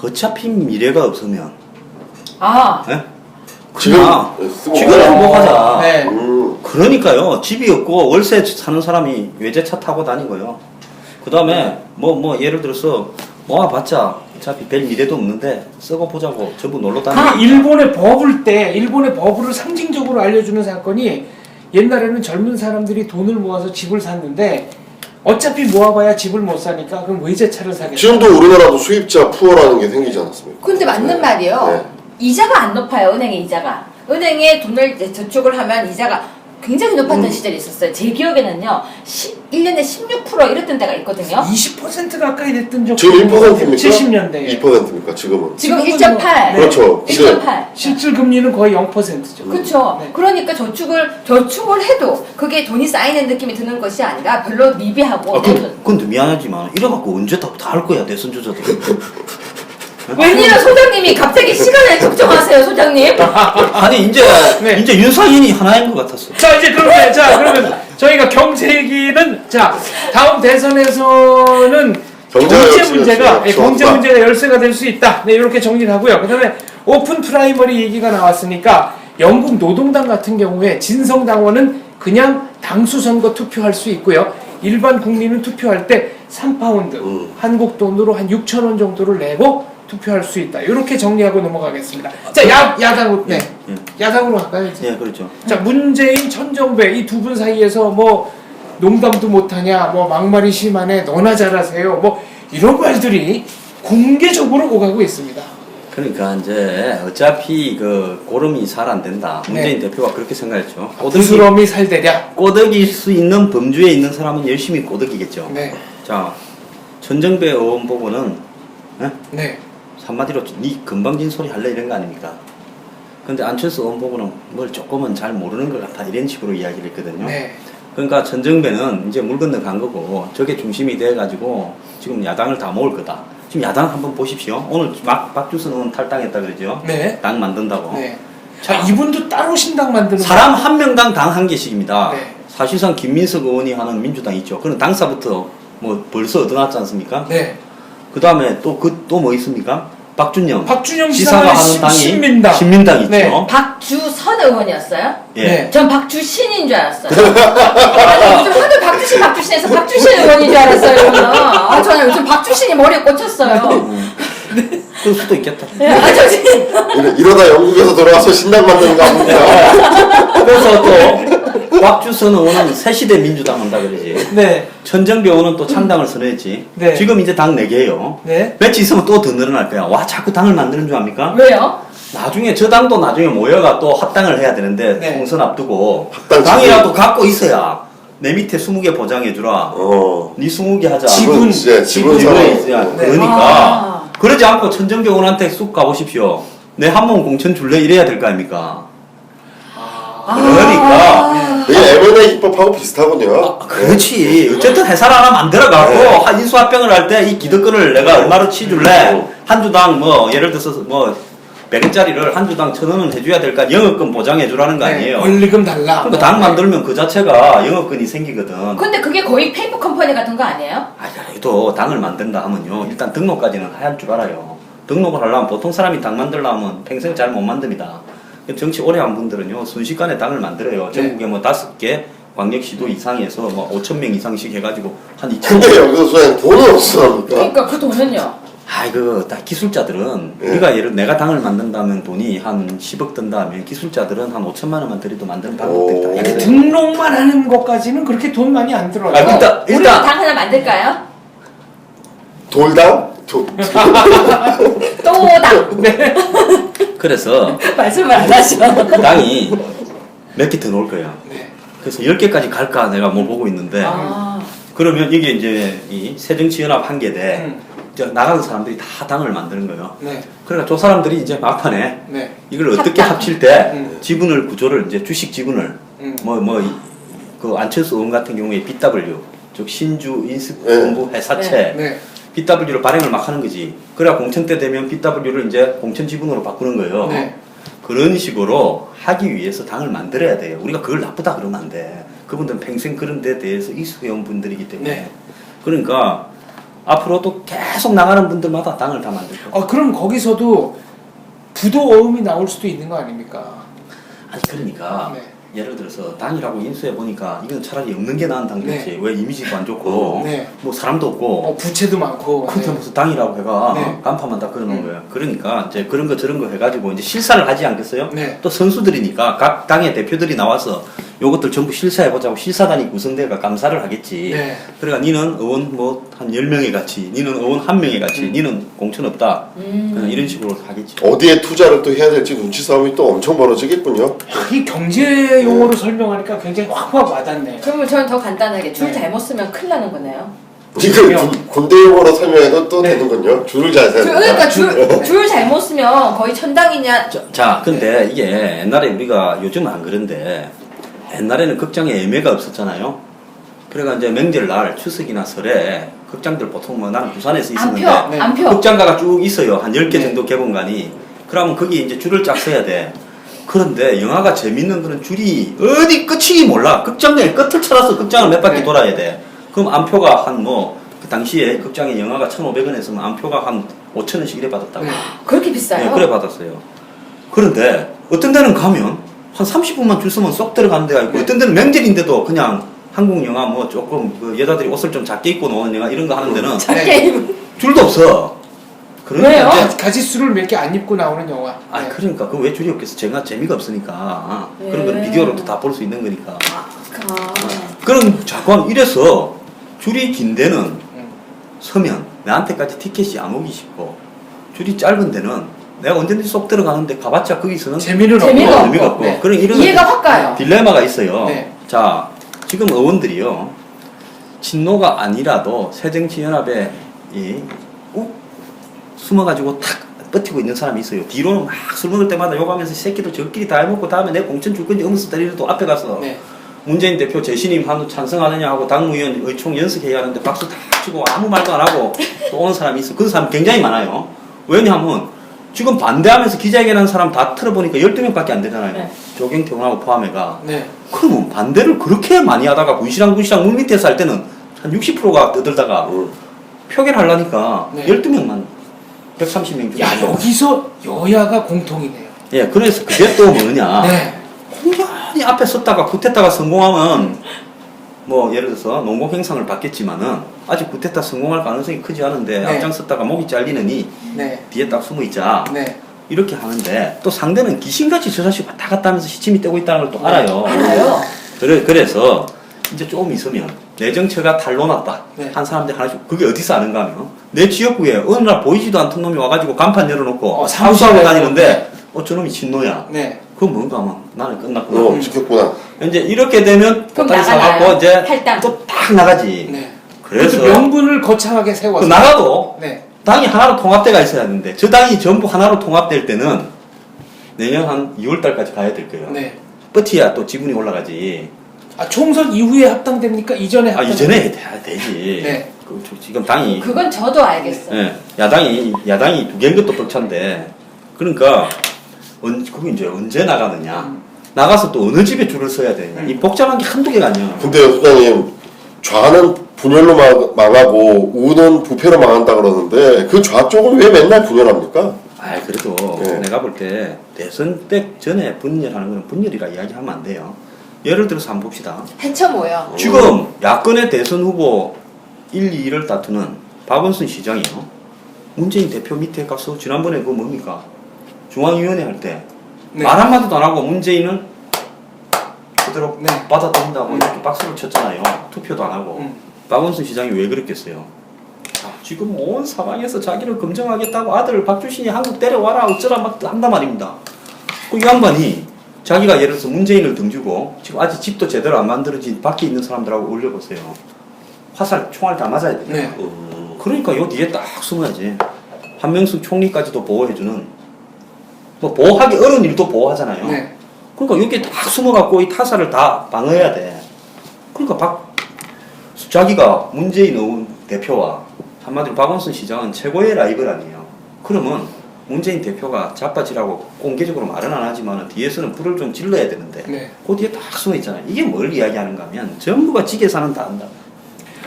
어차피 미래가 없으면 예? 지금 그냥 쓰고 지금 가요. 행복하자. 네. 그러니까요. 집이 없고 월세 사는 사람이 외제차 타고 다니고요. 그 다음에 뭐 예를 들어서 모아봤자 어차피 별 미래도 없는데 쓰고 보자고 전부 놀러 다니고. 그 일본의 버블을 상징적으로 알려주는 사건이 옛날에는 젊은 사람들이 돈을 모아서 집을 샀는데 어차피 모아봐야 집을 못 사니까 그럼 외제차를 사겠다. 지금도 우리나라도 수입자 푸어라는 게 생기지 않았습니까? 근데 맞는 말이에요. 네. 이자가 안 높아요. 은행의 이자가. 은행에 돈을 이제 저축을 하면 이자가 굉장히 높았던 시절이 있었어요. 제 기억에는요. 1년에 16% 이랬던 때가 있거든요. 20% 가까이 됐던 적 지금 1%입니까? 70년대에 2%입니까 지금은? 지금 지금은 1.8. 그렇죠. 1.8. 실질 금리는 거의 0%죠. 그렇죠. 네. 그러니까 저축을 해도 그게 돈이 쌓이는 느낌이 드는 것이 아니라 별로 미비하고 근데 미안하지만 이래갖고 언제 다 할 거야 대선 주자들. 웬일로 소장님이 갑자기 시간을 걱정하세요, 소장님? 아니 이제 네. 이제 윤상인이 하나인 것 같았어. 그러면 저희가 경제 얘기는 다음 대선에서는 경제 문제가 열쇠가 될 수 있다. 네, 이렇게 정리를 하고요. 그다음에 오픈 프라이머리 얘기가 나왔으니까 영국 노동당 같은 경우에 진성 당원은 그냥 당수 선거 투표할 수 있고요. 일반 국민은 투표할 때 3파운드 한국 돈으로 한 6천 원 정도를 내고 투표할 수 있다. 이렇게 정리하고 넘어가겠습니다. 자, 야당으로 야당으로 갈까요? 이제? 예, 그렇죠. 자, 문재인, 천정배 이 두 분 사이에서 뭐 농담도 못하냐, 뭐 막말이 심하네, 너나 잘하세요, 뭐 이런 말들이 공개적으로 오가고 있습니다. 그러니까 이제 어차피 그 고름이 잘 안 된다. 문재인 대표가 그렇게 생각했죠. 부스럼이 살되랴. 꼬덕일 수 있는 범주에 있는 사람은 열심히 꼬덕이겠죠. 네. 자, 천정배 의원 보고는 네. 한마디로 니 건방진 소리 할래 이런 거 아닙니까? 근데 안철수 의원 보고는 뭘 조금은 잘 모르는 것 같아 이런 식으로 이야기를 했거든요. 네. 그러니까 천정배는 이제 물 건너 간 거고 저게 중심이 돼가지고 지금 야당을 다 모을 거다. 지금 야당 한번 보십시오. 오늘 박주선 의원 탈당했다 그러죠. 네. 당 만든다고. 네. 자, 이분도 따로 신당 만드는 사람 한 명당 당 한 개씩입니다. 네. 사실상 김민석 의원이 하는 민주당 있죠. 그런 당사부터 뭐 벌써 얻어놨지 않습니까? 네. 그 다음에 또 뭐 있습니까? 박준영 지사가 하는 당이 신민당 있죠. 네. 박주선 의원이었어요? 예. 네. 전 박주신인 줄 알았어요. 아니, 요즘 하도 박주신해서 박주신 의원인 줄 알았어요. 저는. 저는 요즘 박주신이 머리에 꽂혔어요. 그럴 수도 있겠다. 이러다 영국에서 돌아와서 신당 만드는 거 아닙니까? 그래서 또 박주선 의원은 새시대 민주당 한다 그러지. 네. 천정배 의원은 또 창당을 선언했지. 네. 지금 이제 당 4개예요. 네. 며칠 있으면 또 더 늘어날 거야. 와 자꾸 당을 만드는 줄 압니까? 왜요? 나중에 저 당도 나중에 모여가 또 합당을 해야 되는데 네. 총선 앞두고 합당 당이라도 갖고 있어야 내 밑에 20개 보장해주라. 네 20개 하자. 지분. 지분 지분에 사람. 있어야. 네. 그러니까 그러지 않고 천정배 의원한테 쑥 가보십시오. 내 한 몸 공천 줄래 이래야 될 거 아닙니까? 그러니까 이게 M&A 기법하고 비슷하군요. 그렇지. 어쨌든 회사를 하나 만들어갖고 한 인수합병을 할 때 이 기득권을 내가 얼마로 치줄래? 한 주당 뭐 예를 들어서 뭐 100원짜리를 한 주당 1,000원은 해줘야 될까? 영업권 보장해주라는 거 아니에요? 원리금 달라. 그러니까 당 만들면 그 자체가 영업권이 생기거든. 근데 그게 거의 페이퍼 컴퍼니 같은 거 아니에요? 그래도 당을 만든다 하면요. 일단 등록까지는 할 줄 알아요. 등록을 하려면 보통 사람이 당 만들려면 평생 잘 못 만듭니다. 정치 오래 한 분들은요. 순식간에 당을 만들어요. 전국에 뭐 5개 광역시도 이상에서 뭐 5,000명 이상씩 해가지고 한 2,000명. 근데 여기서 소장님 돈은 없습니까? 그러니까 그 돈은요? 아이고, 다 기술자들은 예. 우리가 내가 당을 만든다면 돈이 한 10억 든다면 기술자들은 한 5천만 원만 들여도 만드는 방법들이 다 오. 있어요. 등록만 하는 것까지는 그렇게 돈 많이 안 들어요. 아, 우리도 당 하나 만들까요? 돌당? 또당. 그래서 말씀을 안 하셔. 당이 몇 개 더 놓을 거예요. 네. 그래서 10개까지 갈까 내가 뭐 보고 있는데 아. 그러면 이게 이제 이 새정치연합 한 개대 이제 나가는 사람들이 다 당을 만드는 거예요. 네. 그러니까 저 사람들이 이제 막판에 네. 이걸 어떻게 합당. 합칠 때 음. 지분을 구조를 이제 주식 지분을 그 안철수 의원 같은 경우에 BW 즉 신주 인수본부 회사채 네. BW를 발행을 막 하는 거지. 그래야 공천 때 되면 BW를 이제 공천 지분으로 바꾸는 거예요. 네. 그런 식으로 하기 위해서 당을 만들어야 돼요. 우리가 그걸 나쁘다 그러면 안 돼. 그분들은 평생 그런 데 대해서 익숙해온 분들이기 때문에. 네. 그러니까 앞으로도 계속 나가는 분들마다 당을 다 만들 거예요. 그럼 거기서도 부도 어음이 나올 수도 있는 거 아닙니까? 아니 그러니까 네. 예를 들어서 당이라고 인수해 보니까 이건 차라리 없는 게 나은 당이지. 네. 왜 이미지도 안 좋고 네. 뭐 사람도 없고 부채도 많고. 그게 무슨 당이라고 해가 네. 간판만 다 걸어놓은 거예요. 그러니까 이제 그런 거 저런 거 해가지고 이제 실사를 하지 않겠어요? 네. 또 선수들이니까 각 당의 대표들이 나와서 요것들 전부 실사해보자고 실사단이 구성돼가 감사를 하겠지. 네. 그러니까 니는 의원 뭐 한 10명의 같이, 니는 의원 1명의 같이, 니는 공천 없다. 그냥 이런 식으로 하겠지. 어디에 투자를 또 해야 될지 눈치 싸움이 또 엄청 벌어지겠군요. 이 경제 용어로 설명하니까 굉장히 확확 와닿네. 그러면 저는 더 간단하게 줄 네. 잘못 쓰면 큰일 나는 거네요. 이걸 군대 용어로 설명해도 또 네. 되는군요. 줄을 잘 세야 된다. 그러니까 줄 잘못 쓰면 거의 천당이냐. 자, 근데 이게 옛날에 우리가 요즘은 안 그런데 옛날에는 극장에 예매가 없었잖아요. 그래가 이제 명절날 추석이나 설에 극장들 보통 뭐 나는 부산에서 있었는데 안표, 네. 안표. 극장가가 쭉 있어요. 한 10개 네. 정도 개봉관이. 그러면 거기 이제 줄을 쫙 서야 돼. 그런데 영화가 재밌는 그런 줄이 어디 끝이 몰라. 극장의 끝을 찾아서 극장을 몇 바퀴 네. 돌아야 돼. 그럼 안표가 한 뭐 그 당시에 극장에 영화가 1,500원에서는 안표가 한 5,000원씩 이래 받았다고. 네. 그렇게 비싸요? 네, 그래 받았어요. 그런데 어떤 데는 가면 한 30분만 줄 서면 쏙 들어가는 데가 있고 네. 어떤 데는 명절인데도 그냥 한국 영화 뭐 조금 그 여자들이 옷을 좀 작게 입고 나오는 영화 이런 거 하는 데는 작게 입은. 줄도 없어. 그러니까 왜요? 이제 가지수를 몇 개 안 입고 나오는 영화. 아 네. 그러니까 그 왜 줄이 없겠어? 제가 재미가 없으니까 네. 그런 건 비디오로도 다 볼 수 있는 거니까. 아. 그럼 자꾸 이래서 줄이 긴 데는 서면 나한테까지 티켓이 안 오기 쉽고 줄이 짧은 데는 내가 언제든지 쏙 들어가는데 가봤자 거기서는 재미는 재미가 없고. 의미가 없고 네. 그런 이런 이해가 확 가요. 딜레마가 있어요. 네. 자, 지금 의원들이요. 친노가 아니라도 새정치연합에 욱 숨어가지고 탁 버티고 있는 사람이 있어요. 뒤로는 막 술 먹을 때마다 욕하면서 이 새끼들 저끼리 다 해먹고 다음에 내 공천 줄 건지 하면서 때리도 앞에 가서 네. 문재인 대표 재신임 한우 찬성하느냐 하고 당무위원 의총 연석회의 하는데 박수 다 치고 아무 말도 안 하고 또 오는 사람이 있어. 그런 사람 굉장히 많아요. 왜냐하면 지금 반대하면서 기자회견하는 사람 다 틀어보니까 12명밖에 안 되잖아요. 네. 조경태하고 포함해가. 네. 그러면 반대를 그렇게 많이 하다가 군시랑 물밑에서 할 때는 한 60%가 떠들다가 표결하려니까 네. 12명만 130명 중에. 야, 여기서 여야가 공통이네요. 예, 그래서 그게 또 뭐냐. 네. 공연히 앞에 섰다가 굿했다가 성공하면 뭐 예를 들어서 농공 행상을 받겠지만은 아직 굿했다 성공할 가능성이 크지 않은데 네. 앞장섰다가 목이 잘리느니 네. 뒤에 딱 숨어 있자. 네. 이렇게 하는데 또 상대는 귀신같이 저 자식 왔다 갔다 하면서 시침이 떼고 있다는 걸 또 알아요. 알아요. 그래서 이제 조금 있으면 내 정체가 탄로났다 네. 한 사람들 하나씩 그게 어디서 아는가 하면 내 지역구에 어느 날 보이지도 않던 놈이 와가지고 간판 열어놓고 사무실에 사무하고 다니는데 저놈이 친노야. 네. 그건 뭔가 하면 나는 끝났구나. 지켰구나. 이제 이렇게 되면 그럼 보따리 나가나요? 사갖고 이제 할당. 또 딱 나가지. 네. 그래서 그것도 명분을 거창하게 세워서. 그 나가도 네. 당이 하나로 통합돼가 있어야 하는데 저 당이 전부 하나로 통합될 때는 내년 한 2월달까지 가야 될 거예요. 네. 버티야 또 지분이 올라가지. 아, 총선 이후에 합당됩니까? 이전에 아 합당. 이전에 해야 되지. 네. 지금 당이 그건 저도 알겠어요. 예, 야당이 두 개인 것도 벅찬데 그러니까 그거 이제 언제 나가느냐. 나가서 또 어느 집에 줄을 서야 되느냐. 이 복잡한 게 한두 개가 아니야. 근데 소장님 좌는 분열로 망하고 우는 부패로 망한다 그러는데 그 좌쪽은 왜 맨날 분열합니까? 아 그래도 네. 내가 볼 때 대선 때 전에 분열하는 거는 분열이라 이야기하면 안 돼요. 예를 들어서 한번 봅시다. 해쳐 모여. 지금 야권의 대선 후보 1, 2를 다투는 박원순 시장이요. 문재인 대표 밑에 가서 지난번에 그거 뭡니까? 중앙위원회 할 때 말 네. 한마디도 안 하고 문재인을 그대로 네. 받아들인다고 이렇게 박수를 쳤잖아요. 투표도 안 하고. 음. 박원순 시장이 왜 그랬겠어요? 지금 온 사방에서 자기를 검증하겠다고 아들 박주신이 한국 데려와라 어쩌라 막 한단 말입니다. 그 양반이 자기가 예를 들어서 문재인을 등지고 지금 아직 집도 제대로 안 만들어진 밖에 있는 사람들하고 올려보세요. 화살 총알 다 맞아야 돼요. 네. 그러니까 요 뒤에 딱 숨어야지. 한명숙 총리까지도 보호해주는 뭐 보호하기 어려운 일도 보호하잖아요. 네. 그러니까 여기 딱 숨어갖고 이 타사를 다 방어해야 돼. 그러니까 자기가 문재인 의원 대표와 한마디로 박원순 시장은 최고의 라이벌 아니에요. 그러면 문재인 대표가 자빠지라고 공개적으로 말은 안 하지만 뒤에서는 불을 좀 질러야 되는데 네. 그 뒤에 딱 숨어 있잖아요. 이게 뭘 이야기하는가 하면 전부가 지게사는 다 한다.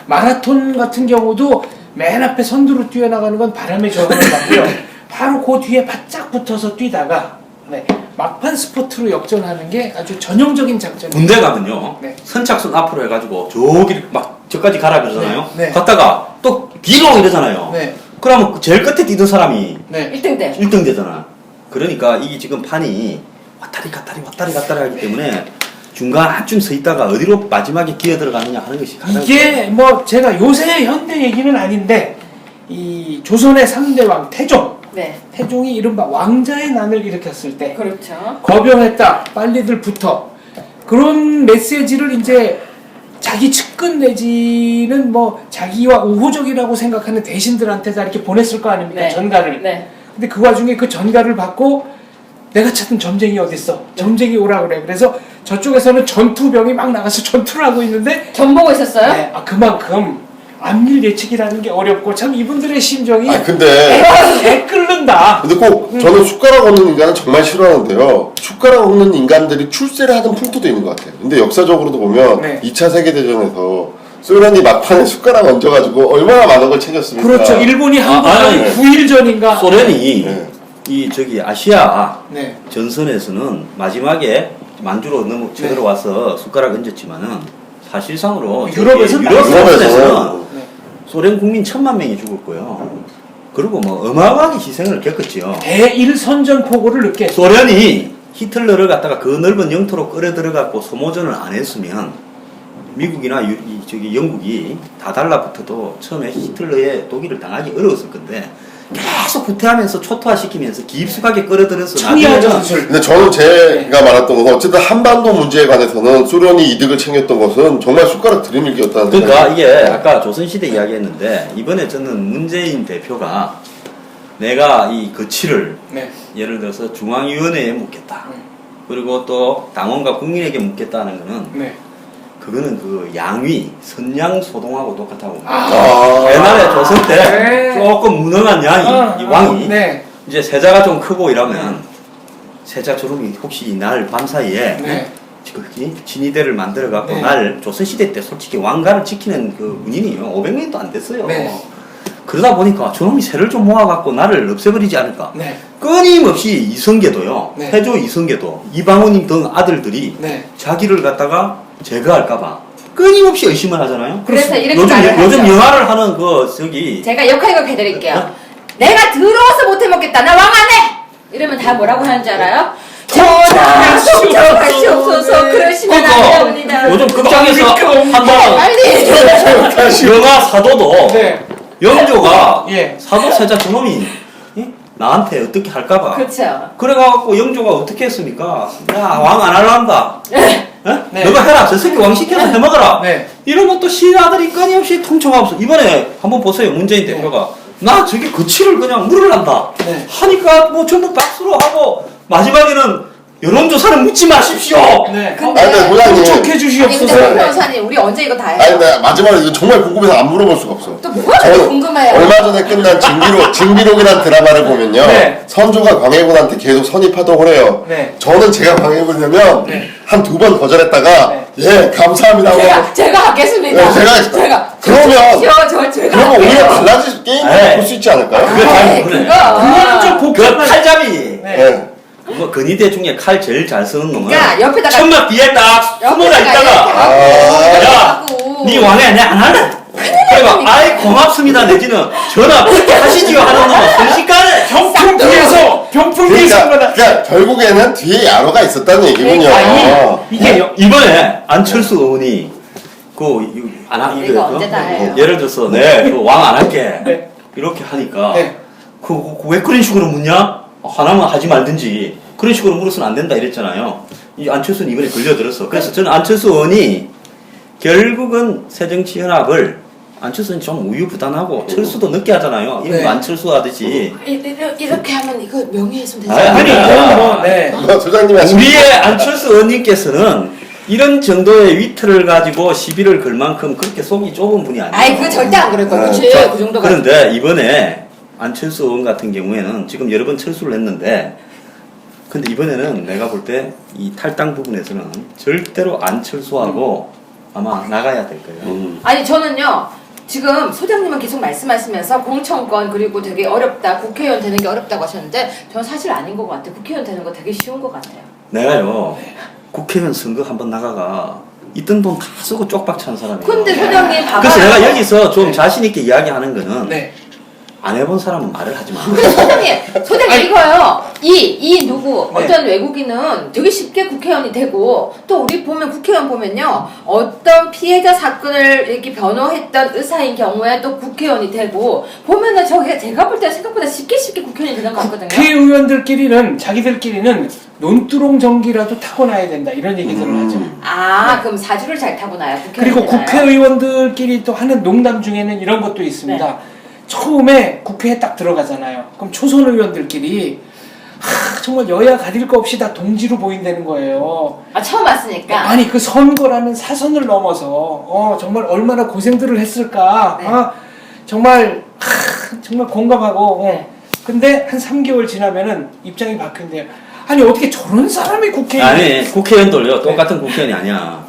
마라톤 같은 경우도 맨 앞에 선두로 뛰어나가는 건 바람의 저항을 받고요. 바로 그 뒤에 바짝 붙어서 뛰다가 네. 막판 스포트로 역전하는 게 아주 전형적인 작전이에요. 군대 가면요. 네. 선착순 앞으로 해가지고 저기 막 저까지 가라 그러잖아요. 네. 네. 갔다가 또 뒤로 이러잖아요. 네. 그러면 제일 끝에 뛰던 사람이 네. 1등 때. 1등 되잖아. 그러니까 이게 지금 판이 왔다리 갔다리 하기 때문에 중간 한쯤 서 있다가 어디로 마지막에 기어 들어가느냐 하는 것이 가장 이게 뭐 제가 요새 현대 얘기는 아닌데 이 조선의 3대 왕 태종. 네. 태종이 이른바 왕자의 난을 일으켰을 때 그렇죠. 거병했다 빨리들 붙어 그런 메시지를 이제 자기 측근 내지는 뭐 자기와 우호적이라고 생각하는 대신들한테 다 이렇게 보냈을 거 아닙니까? 네. 전가를. 네. 근데 그 와중에 그 전가를 받고 내가 찾던 점쟁이 어딨어? 점쟁이 오라 그래. 그래서 저쪽에서는 전투병이 막 나가서 전투를 하고 있는데 전 보고 있었어요? 네, 그만큼 앞일 예측이라는 게 어렵고 참 이분들의 심정이 근데 개 끓는다. 근데 꼭 저는 숟가락 없는 인간은 정말 싫어하는데요. 숟가락 없는 인간들이 출세를 하던 풍토도 있는 것 같아요. 근데 역사적으로도 보면 네. 2차 세계대전에서 소련이 막판에 숟가락 얹어가지고 얼마나 많은 걸 챙겼습니까? 그렇죠. 일본이 한국을 아니, 9일 전인가. 소련이 네. 이 저기 아시아 네. 전선에서는 마지막에 만주로 너무 제대로 와서 숟가락 얹었지만은 사실상으로 유럽에서는 유럽 유럽에서는 전선에서는 네. 소련 국민 1000만 명이 죽었고요. 그리고 뭐 어마어마하게 희생을 겪었지요. 대일 선전포고를 늦게 했죠. 소련이 히틀러를 갖다가 그 넓은 영토로 끌어 들어갔고 소모전을 안 했으면 미국이나 저기 영국이 다 달라붙어도 처음에 히틀러의 독일을 당하기 어려웠을 건데 계속 후퇴하면서 초토화시키면서 깊숙하게 끌어들여서 청이한 나중에는 전술. 근데 저는 제가 말했던 것은 어쨌든 한반도 문제에 관해서는 소련이 이득을 챙겼던 것은 정말 숟가락 들이밀기였다는 그러니까 생각이 이게 아까 조선시대 이야기했는데 이번에 저는 문재인 대표가 내가 이 거취를 네. 예를 들어서 중앙위원회에 묻겠다. 그리고 또 당원과 국민에게 묻겠다는 거는 네. 그거는 그 양위, 선양소동하고 똑같다고 봅니다. 아. 옛날에 조선 때 네. 조금 무능한 양이, 이 왕이 네. 이제 세자가 좀 크고 이러면 세자 주름이 혹시 날 밤사이에 네. 거기 진위대를 만들어 갖고 네. 날 조선시대 때 솔직히 왕가를 지키는 그 군인이요 500명도 안 됐어요. 네. 그러다 보니까 저놈이 새를 좀 모아갖고 나를 없애버리지 않을까. 네. 끊임없이 이성계도요, 네. 태조 이성계도, 이방원님 등 아들들이 네. 자기를 갖다가 제거할까봐 끊임없이 의심을 하잖아요. 그래서 이렇게 요즘 말을 요즘 하죠. 영화를 하는 그 저기 제가 역할극 해드릴게요. 내가 더러워서 못해 먹겠다. 나 왕 안 해! 이러면 다 뭐라고 하는 줄 알아요? 전하 속정하시옵소서. 그러시면 안 됩니다. 요즘 극장에서 한번 빨리! 영화 사도도 네. 영조가 예. 사도 세자 저놈이 나한테 어떻게 할까봐 그렇죠. 그래갖고 영조가 어떻게 했습니까? 야 왕 안 할란다. 네. 너가 해라. 저 새끼 왕 시켜서 해먹어라. 네. 이러면 또 신하들이 끊임없이 통청하면서 이번에 한번 보세요. 문재인 네. 대표가 나 저기 거치를 그냥 물으란다. 네. 하니까 뭐 전부 박수로 하고 마지막에는 여론조사는 묻지 마십시오. 네. 근데 아니, 근데 부장님. 촉해 아니 근데 주시옵소서. 박 변호사님 우리 언제 이거 다 해요? 아니 근데 마지막에 이거 정말 궁금해서 안 물어볼 수가 없어. 또 뭐가 그렇게 궁금해요? 얼마 전에 끝난 진기록이라는 드라마를 보면요. 네. 선조가 광해군한테 계속 선입하동을 해요. 네. 저는 제가 광해군이면 네. 한 2번 거절했다가 네. 예 감사합니다 하고 제가 하겠습니다. 네, 제가 그러면 제가 그러면 오히려 할게요. 달라질 게임을 네. 볼 수 있지 않을까요? 그거 잘 아이, 모르네. 그거는 좀 그 복잡한. 칼잡이. 네. 네. 뭐 근위대 중에 칼 제일 잘 쓰는 놈은 야 옆에다가 천막 뒤에 딱 숨어라 있다가 아. 네 왕에 내가 안 할래. 그리고 아이 고맙습니다 내지는 전화 하시지요 하는 놈은 순식간에 병풍 뒤에서 병풍 뒤에서 한 거다. 그러니까 결국에는 뒤에 야로가 있었다는 얘기군요. 이게 이번에 안철수 의원이 이거 언제 다 해요? 예를 들어서 내왕 안 할게 네. 이렇게 하니까 네. 왜 그런 식으로 묻냐? 하나만 하지 말든지 그런 식으로 물어서는 안 된다 이랬잖아요. 이 안철수는 이번에 걸려들었어. 그래서 저는 안철수 의원이 결국은 새정치연합을 안철수는 좀 우유부단하고 철수도 늦게 하잖아요. 이런 네. 거 안철수 하듯이 이렇게 하면 이거 명예훼손 되지 아니, 아니 아니, 그건 뭐 네. 뭐 소장님이 하신 우리의 안철수 의원님께서는 이런 정도의 위트를 가지고 시비를 걸 만큼 그렇게 속이 좁은 분이 아니에요. 아이 그거 절대 안 그럴 거야. 그치? 그 정도가. 그런데 이번에 안철수 의원 같은 경우에는 지금 여러 번 철수를 했는데 근데 이번에는 내가 볼 때 이 탈당 부분에서는 절대로 안철수하고 아마 나가야 될 거예요. 아니 저는요 지금 소장님은 계속 말씀하시면서 공천권 그리고 되게 어렵다, 국회의원 되는 게 어렵다고 하셨는데 저는 사실 아닌 것 같아요. 국회의원 되는 거 되게 쉬운 것 같아요. 내가요 국회의원 선거 한번 나가가 있던 돈 다 쓰고 쪽박 찬 사람이에요. 근데 소장님 봐봐요. 그래서 내가 여기서 좀 자신 있게 이야기하는 거는 네. 안 해본 사람은 말을 하지 마. 근데 소장님 이거요. 이 누구 네. 어떤 외국인은 되게 쉽게 국회의원이 되고 또 우리 보면 국회의원 보면요 어떤 피해자 사건을 이렇게 변호했던 의사인 경우에 또 국회의원이 되고 보면은 저게 제가 볼 때 생각보다 쉽게 국회의원이 되는 것 같거든요. 국회의원들끼리는 자기들끼리는 논두렁 전기라도 타고나야 된다 이런 얘기들을 하죠. 그럼 사주를 잘 타고나요. 그리고 국회의원이 되나요? 국회의원들끼리 또 하는 농담 중에는 이런 것도 있습니다. 네. 처음에 국회에 딱 들어가잖아요. 그럼 초선 의원들끼리 정말 여야 가릴 거 없이 다 동지로 보인다는 거예요. 처음 왔으니까. 아니 그 선거라는 사선을 넘어서 정말 얼마나 고생들을 했을까. 네. 정말 정말 공감하고. 네. 근데 한 3개월 지나면은 입장이 바뀐대요. 아니 어떻게 저런 사람이 국회에 아니 국회의원들요 똑같은 국회의원이 아니야.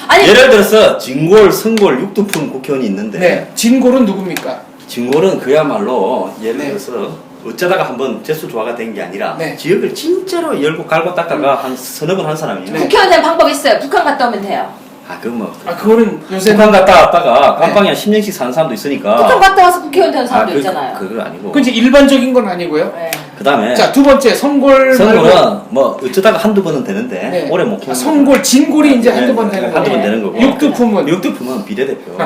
아니 예를 들어서 진골, 성골, 육두품 국회의원이 있는데 네. 진골은 누굽니까? 진골은 그야말로 예를 네. 들어서 어쩌다가 한번 재수 조화가 된 게 아니라 네. 지역을 진짜로 열고 갈고 닦아가 한 서너 번 한 사람이에요. 국회의원 되는 방법 있어요. 북한 갔다 오면 돼요. 그거는 요새 북한 갔다 왔다가 감방에 한 10년씩 사는 사람도 있으니까 북한 갔다 와서 국회의원 되는 사람도 있잖아요. 그거 아니고 그 이제 일반적인 건 아니고요. 네. 그 다음에 자, 두 번째 선골 말고 선골은 뭐 어쩌다가 한두 번은 되는데 네. 오래 못 키우는 선골, 진골이 이제 네, 한두 번 네, 되는 한두 번 거예요. 되는 거고 육두품은 육두품은 비례대표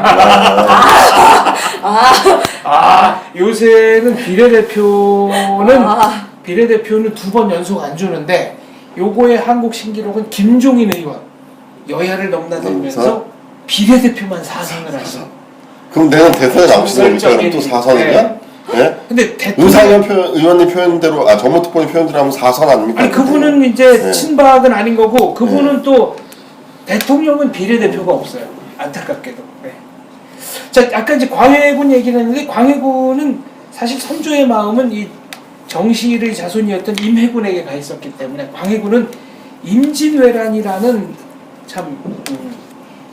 요새는 비례대표는 아. 비례대표는 2번 연속 안 주는데 요거의 한국 신기록은 김종인 의원 여야를 넘나들면서 비례대표만 4선을 하셔. 그럼 내가 대선에 나오시는 겁니까? 그럼 또 정설적인- 4선이냐? 네? 근데 대통령 우상현 의원님 표현대로 정무특보님 표현대로 하면 4선 아닙니까? 아니 그분은 이제 네. 친박은 아닌 거고 그분은 또 대통령은 비례대표가 없어요. 안타깝게도. 네. 자 아까 이제 광해군 얘기를 했는데 광해군은 사실 선조의 마음은 이 정실의 자손이었던 임해군에게 가 있었기 때문에 광해군은 임진왜란이라는 참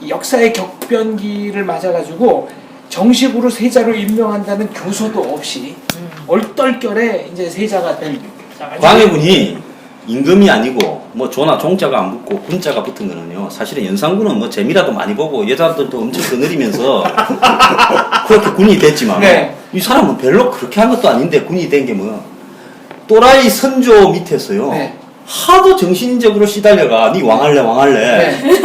이 역사의 격변기를 맞아가지고 정식으로 세자로 임명한다는 교서도 없이 얼떨결에 이제 세자가 된 광해군이 임금이 아니고 뭐 조나 종자가 안 붙고 군자가 붙은 거는요 사실은 연산군은 뭐 재미라도 많이 보고 여자들도 엄청 거느리면서 그렇게 군이 됐지만 네. 이 사람은 별로 그렇게 한 것도 아닌데 군이 된 게 뭐 또라이 선조 밑에서요 네. 하도 정신적으로 시달려가 니 왕할래 네.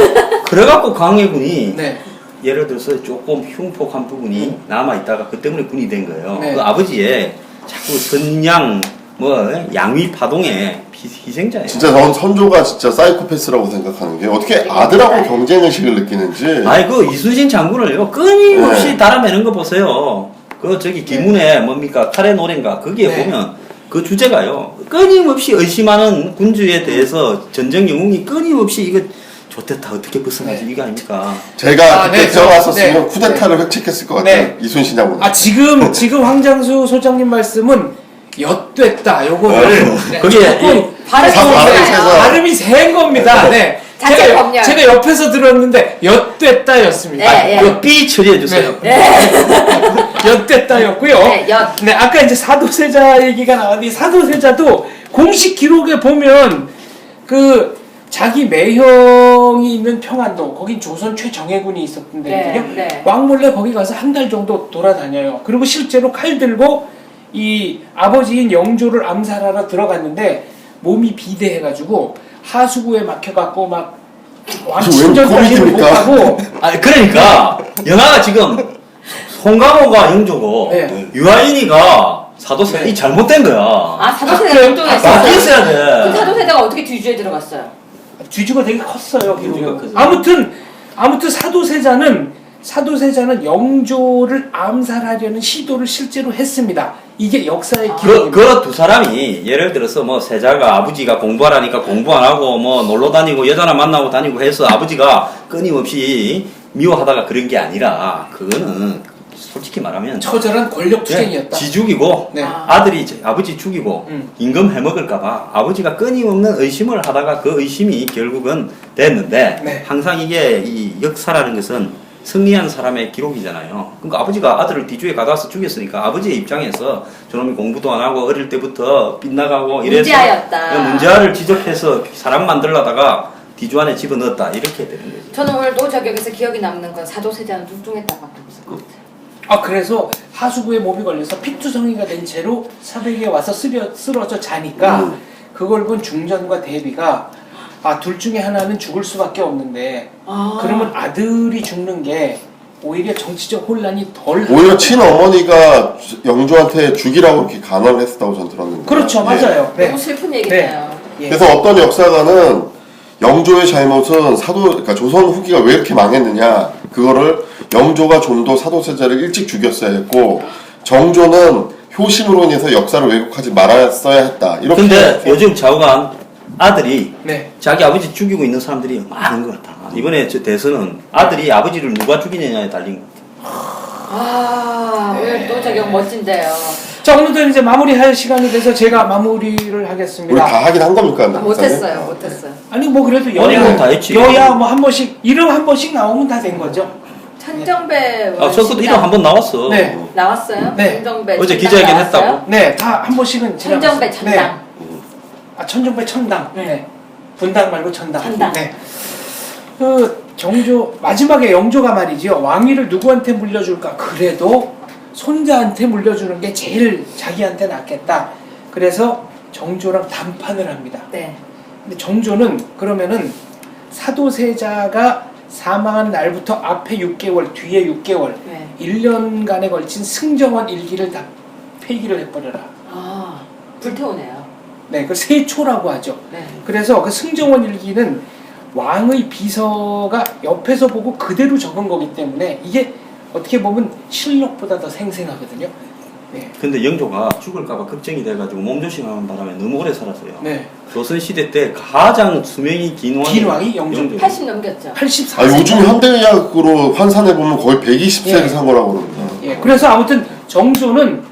그래갖고 광해군이 네. 예를 들어서 조금 흉폭한 부분이 남아있다가 그 때문에 군이 된 거예요. 네. 그 아버지의 자꾸 선양 뭐 양위 파동의 희생자예요. 진짜 전 선조가 진짜 사이코패스라고 생각하는 게 어떻게 아들하고 경쟁의식을 느끼는지. 아이 그 이순신 장군을요 끊임없이 네. 달아매는 거 보세요. 그 저기 기문에 뭡니까 칼의 노래인가 거기에 네. 보면 그 주제가요 끊임없이 의심하는 군주에 대해서 전쟁 영웅이 끊임없이 이거 좋댔다 어떻게 벗어나지 이거 아닙니까? 제가 그때 네, 들어갔었으면 네. 쿠데타를 획책했을 것 같아요. 네. 이순신 장군. 지금 황장수 소장님 말씀은 엿됐다 요거를 네, 거기에 조금 발음이 세서. 발음이 센 겁니다. 네. 자체 법률. 제가 옆에서 들었는데 엿됐다였습니다. 네, 예. 그 삐 처리해 주세요. 엿됐다였고요. 네, 엿. 네, 아까 이제 사도세자 얘기가 나왔는데 이 사도세자도 공식 기록에 보면 그 자기 매형이 있는 평안도 거긴 조선 최정예군이 있었던 데거든요. 네, 네. 왕몰래 거기 가서 한 달 정도 돌아다녀요. 그리고 실제로 칼 들고 이 아버지인 영조를 암살하러 들어갔는데 몸이 비대해가지고 하수구에 막혀갖고 막 왕신전까지는 못 코미디입니까? 가고 아니 그러니까 연하가 지금 송강호가 영조고 네. 유아인이가 사도세자 이 잘못된 거야. 사도세자가 영종했어요. 바뀌었어야 그 돼. 사도세자가 어떻게 뒤주에 들어갔어요? 뒤주가 되게 컸어요. 기록은. 뒤주가 아무튼 사도세자는 영조를 암살하려는 시도를 실제로 했습니다. 이게 역사의 기록입니다. 그 두 사람이 예를 들어서 뭐 세자가 아버지가 공부하라니까 공부 안 하고 뭐 놀러 다니고 여자나 만나고 다니고 해서 아버지가 끊임없이 미워하다가 그런 게 아니라 그거는 솔직히 말하면 처절한 권력 투쟁이었다. 지 죽이고 네. 아들이 아버지 죽이고 임금 해먹을까봐 아버지가 끊임없는 의심을 하다가 그 의심이 결국은 됐는데 네. 항상 이게 이 역사라는 것은 승리한 사람의 기록이잖아요. 그러니까 아버지가 아들을 뒤주에 가둬서 죽였으니까 아버지의 입장에서 저놈이 공부도 안 하고 어릴 때부터 빗나가고 이래서 문제아였다. 문제아를 지적해서 사람 만들려다가 뒤주 안에 집어넣었다 이렇게 되는 거죠. 저는 오늘 노자격에서 기억이 남는 건 사도세자는 뚱뚱했다밖에 없을 것 같아요. 아 그래서 하수구에 몸이 걸려서 피투성이가 된 채로 사백에 와서 쓰러져 자니까 그걸 본 중전과 대비가 둘 중에 하나는 죽을 수밖에 없는데 그러면 아들이 죽는 게 오히려 정치적 혼란이 덜 오히려 친어머니가 영조한테 죽이라고 이렇게 간언을 했었다고 전 들었는데. 그렇죠. 예. 맞아요. 네. 너무 슬픈 얘기네요. 예. 그래서 어떤 역사가는 영조의 잘못은 그러니까 조선 후기가 왜 이렇게 망했느냐, 그거를 영조가 좀 더 사도세자를 일찍 죽였어야 했고 정조는 효심으로 인해서 역사를 왜곡하지 말았어야 했다. 이렇게. 근데 요즘 좌우간 아들이 네. 자기 아버지 죽이고 있는 사람들이 많은 것 같아. 이번에 저 대선은 아들이 아버지를 누가 죽이느냐에 달린 것 같아. 오늘 노자격 멋진데요. 자 오늘도 이제 마무리할 시간이 돼서 제가 마무리를 하겠습니다. 우리 다 하긴 한 겁니까? 못했어요. 아니 뭐 그래도 아니, 다 했지. 여야 뭐 한 번씩 이름 한 번씩 나오면 다 된 거죠. 천정배 아, 저것도 이름 한 번 나왔어. 네. 나왔어요? 네. 천정배 어제 천당 기자회견 나왔어요? 했다고? 네, 다 한 번씩은 지나갔어요. 천정배 천당. 네. 천정배 천당. 네. 분당 말고 천당. 천당. 네. 그 정조 마지막에 영조가 말이지요. 왕위를 누구한테 물려줄까? 그래도 손자한테 물려주는 게 제일 자기한테 낫겠다. 그래서 정조랑 담판을 합니다. 네. 근데 정조는 그러면은 사도세자가 사망한 날부터 앞에 6개월, 뒤에 6개월, 네. 1년간에 걸친 승정원 일기를 다 폐기를 해버려라. 불태우네요. 네, 그걸 세초라고 하죠. 네. 그래서 그 승정원 일기는 왕의 비서가 옆에서 보고 그대로 적은 거기 때문에 이게 어떻게 보면 실록보다 더 생생하거든요. 네. 근데 영조가 죽을까봐 걱정이 돼가지고 몸조심하는 바람에 너무 오래 살았어요. 네. 조선시대 때 가장 수명이 긴 왕이 영조. 80 넘겼죠. 84세. 요즘 현대의학으로 환산해 보면 거의 120세를 예. 산 거라고 그러거든요. 예, 그래서 아무튼 정조는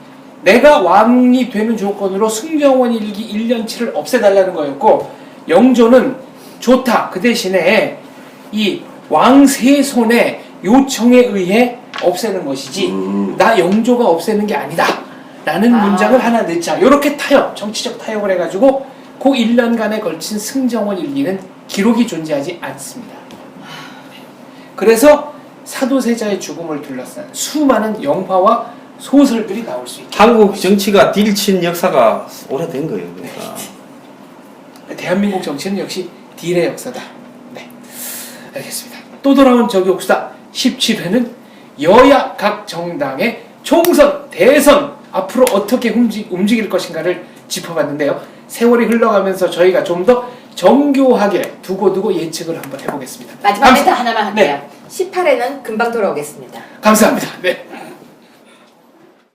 내가 왕이 되는 조건으로 승정원 일기 1년치를 없애달라는 거였고 영조는 좋다. 그 대신에 이 왕세손의 요청에 의해 없애는 것이지 나 영조가 없애는 게 아니다 라는 문장을 하나 넣자. 이렇게 타협, 정치적 타협을 해가지고 그 1년간에 걸친 승정원 일기는 기록이 존재하지 않습니다. 그래서 사도세자의 죽음을 둘러싼 수많은 영화와 소설들이 나올 수 있다. 한국 정치가 딜친 역사가 오래된 거예요. 그러니까. 대한민국 정치는 역시 딜의 역사다. 네, 알겠습니다. 또 돌아온 저격수다 17회는 여야 각 정당의 총선, 대선 앞으로 어떻게 움직일 것인가를 짚어봤는데요. 세월이 흘러가면서 저희가 좀 더 정교하게 두고두고 예측을 한번 해보겠습니다. 마지막 멘트 하나만 할게요. 네. 18회는 금방 돌아오겠습니다. 감사합니다. 네.